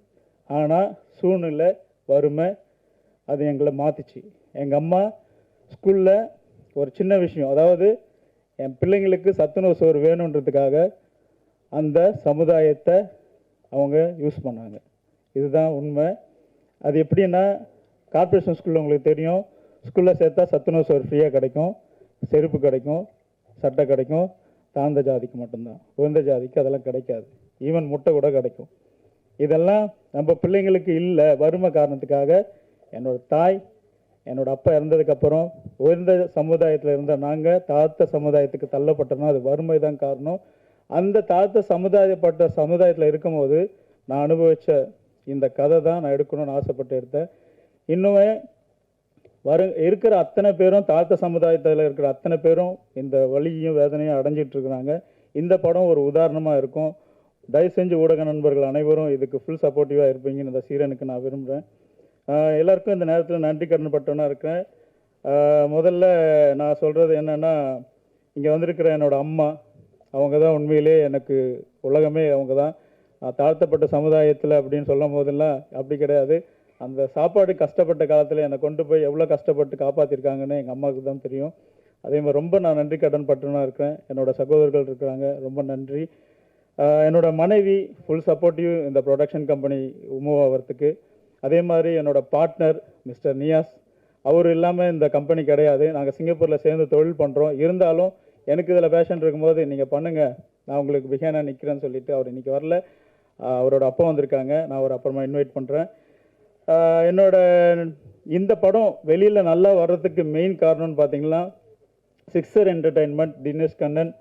ஆனால் சூழ்நிலை, வறுமை அது எங்களை மாற்றிச்சு. எங்கள் அம்மா ஸ்கூலில் ஒரு சின்ன விஷயம், அதாவது என் பிள்ளைங்களுக்கு சத்துணவு சோறு வேணுன்றதுக்காக அந்த சமுதாயத்தை அவங்க யூஸ் பண்ணாங்க. இதுதான் உண்மை. அது எப்படின்னா, கார்ப்பரேஷன் ஸ்கூலில் உங்களுக்கு தெரியும், ஸ்கூலில் சேர்த்தா சத்துணவு சோறு ஃப்ரீயாக கிடைக்கும், செருப்பு கிடைக்கும், சட்டை கிடைக்கும். தாழ்ந்த ஜாதிக்கு மட்டும்தான், உயர்ந்த ஜாதிக்கு அதெல்லாம் கிடைக்காது. ஈவன் முட்டை கூட கிடைக்கும். இதெல்லாம் நம்ம பிள்ளைங்களுக்கு இல்லை, வறுமை காரணத்துக்காக. என்னோட தாய், என்னோட அப்பா இறந்ததுக்கப்புறம் உயர்ந்த சமுதாயத்தில் இருந்த நாங்கள் தாழ்த்த சமுதாயத்துக்கு தள்ளப்பட்டோம்னா அது வறுமை தான் காரணம். அந்த தாழ்த்த சமுதாயத்தில் இருக்கும்போது நான் அனுபவித்த இந்த கதை தான் நான் எடுக்கணும்னு ஆசைப்பட்டு எடுத்தேன். இன்னுமே இருக்கிற அத்தனை பேரும், தாழ்த்த சமுதாயத்தில் இருக்கிற அத்தனை பேரும் இந்த வலியையும் வேதனையும் அடைஞ்சிட்டு இருக்கிறாங்க. இந்த படம் ஒரு உதாரணமாக இருக்கும். தயவு செஞ்சு ஊடக நண்பர்கள் அனைவரும் இதுக்கு ஃபுல் சப்போர்ட்டிவாக இருப்பீங்கன்னு இந்த சீரனுக்கு நான் விரும்புகிறேன். எல்லாருக்கும் இந்த நேரத்தில் நன்றி கடன் பட்டவனாக இருக்கேன். முதல்ல நான் சொல்கிறது என்னென்னா, இங்கே வந்திருக்கிற என்னோடய அம்மா, அவங்க தான் உண்மையிலே எனக்கு உலகமே. அவங்க தான் தாழ்த்தப்பட்ட சமுதாயத்தில் அப்படின்னு சொல்லும் போதெல்லாம் அப்படி கிடையாது. அந்த சாப்பாடு கஷ்டப்பட்ட காலத்தில் என்னை கொண்டு போய் எவ்வளோ கஷ்டப்பட்டு காப்பாற்றிருக்காங்கன்னு எங்கள் அம்மாவுக்கு தான் தெரியும். அதே மாதிரி ரொம்ப நான் நன்றி கடன் பட்டவனாக இருக்கேன். என்னோடய சகோதரர்கள் இருக்கிறாங்க, ரொம்ப நன்றி. என்னோட மனைவி ஃபுல் சப்போர்ட்டிவ் இந்த ப்ரொடக்ஷன் கம்பெனி மூவ் ஆகிறதுக்கு. அதே மாதிரி என்னோடய பார்ட்னர் மிஸ்டர் நியாஸ், அவர் இல்லாமல் இந்த கம்பெனி கிடையாது. நாங்கள் சிங்கப்பூரில் சேர்ந்து தொழில் பண்ணுறோம். இருந்தாலும் எனக்கு இதில் பேஷன் இருக்கும்போது நீங்கள் பண்ணுங்கள், நான் உங்களுக்கு பிஹேனாக நிற்கிறேன்னு சொல்லிவிட்டு அவர் இன்றைக்கி வரல. அவரோட அப்பா வந்திருக்காங்க, நான் அவர் அப்புறமா இன்வைட் பண்ணுறேன். என்னோட இந்த படம் வெளியில் நல்லா வர்றதுக்கு மெயின் காரணம்னு பார்த்தீங்கன்னா, சிக்ஸர் என்டர்டெயின்மெண்ட், தினேஷ் கண்ணன்,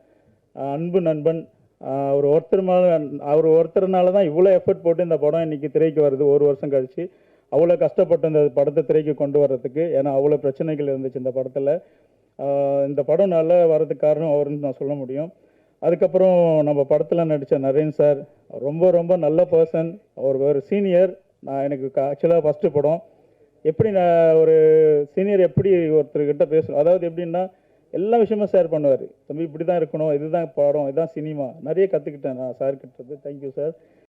அன்பு நண்பன், அவர் ஒருத்தர்னால தான் இவ்வளோ எஃபர்ட் போட்டு இந்த படம் இன்றைக்கி திரைக்கு வருது. ஒரு வருஷம் கழிச்சு அவ்வளோ கஷ்டப்பட்டு இந்த படத்தை திரைக்கு கொண்டு வர்றதுக்கு. ஏன்னா அவ்வளோ பிரச்சனைகள் இருந்துச்சு இந்த படத்தில். இந்த படம் நல்லா வர்றதுக்கு காரணம் அவருன்னு நான் சொல்ல முடியும். அதுக்கப்புறம் நம்ம படத்தில் நடித்த நரேன் சார் ரொம்ப ரொம்ப நல்ல பர்சன். அவர் ஒரு சீனியர். நான் எனக்கு ஆக்சுவலாக ஃபஸ்ட்டு படம். எப்படி நான் ஒரு சீனியர் எப்படி ஒருத்தர்கிட்ட பேசணும், அதாவது எப்படின்னா எல்லா விஷயமும் ஷேர் பண்ணுவார். தம்பி இப்படி தான் இருக்கணும், இதுதான் படம், இதுதான் சினிமா. நிறைய கற்றுக்கிட்டேன் நான் சார் கிட்டது. Thank you sir.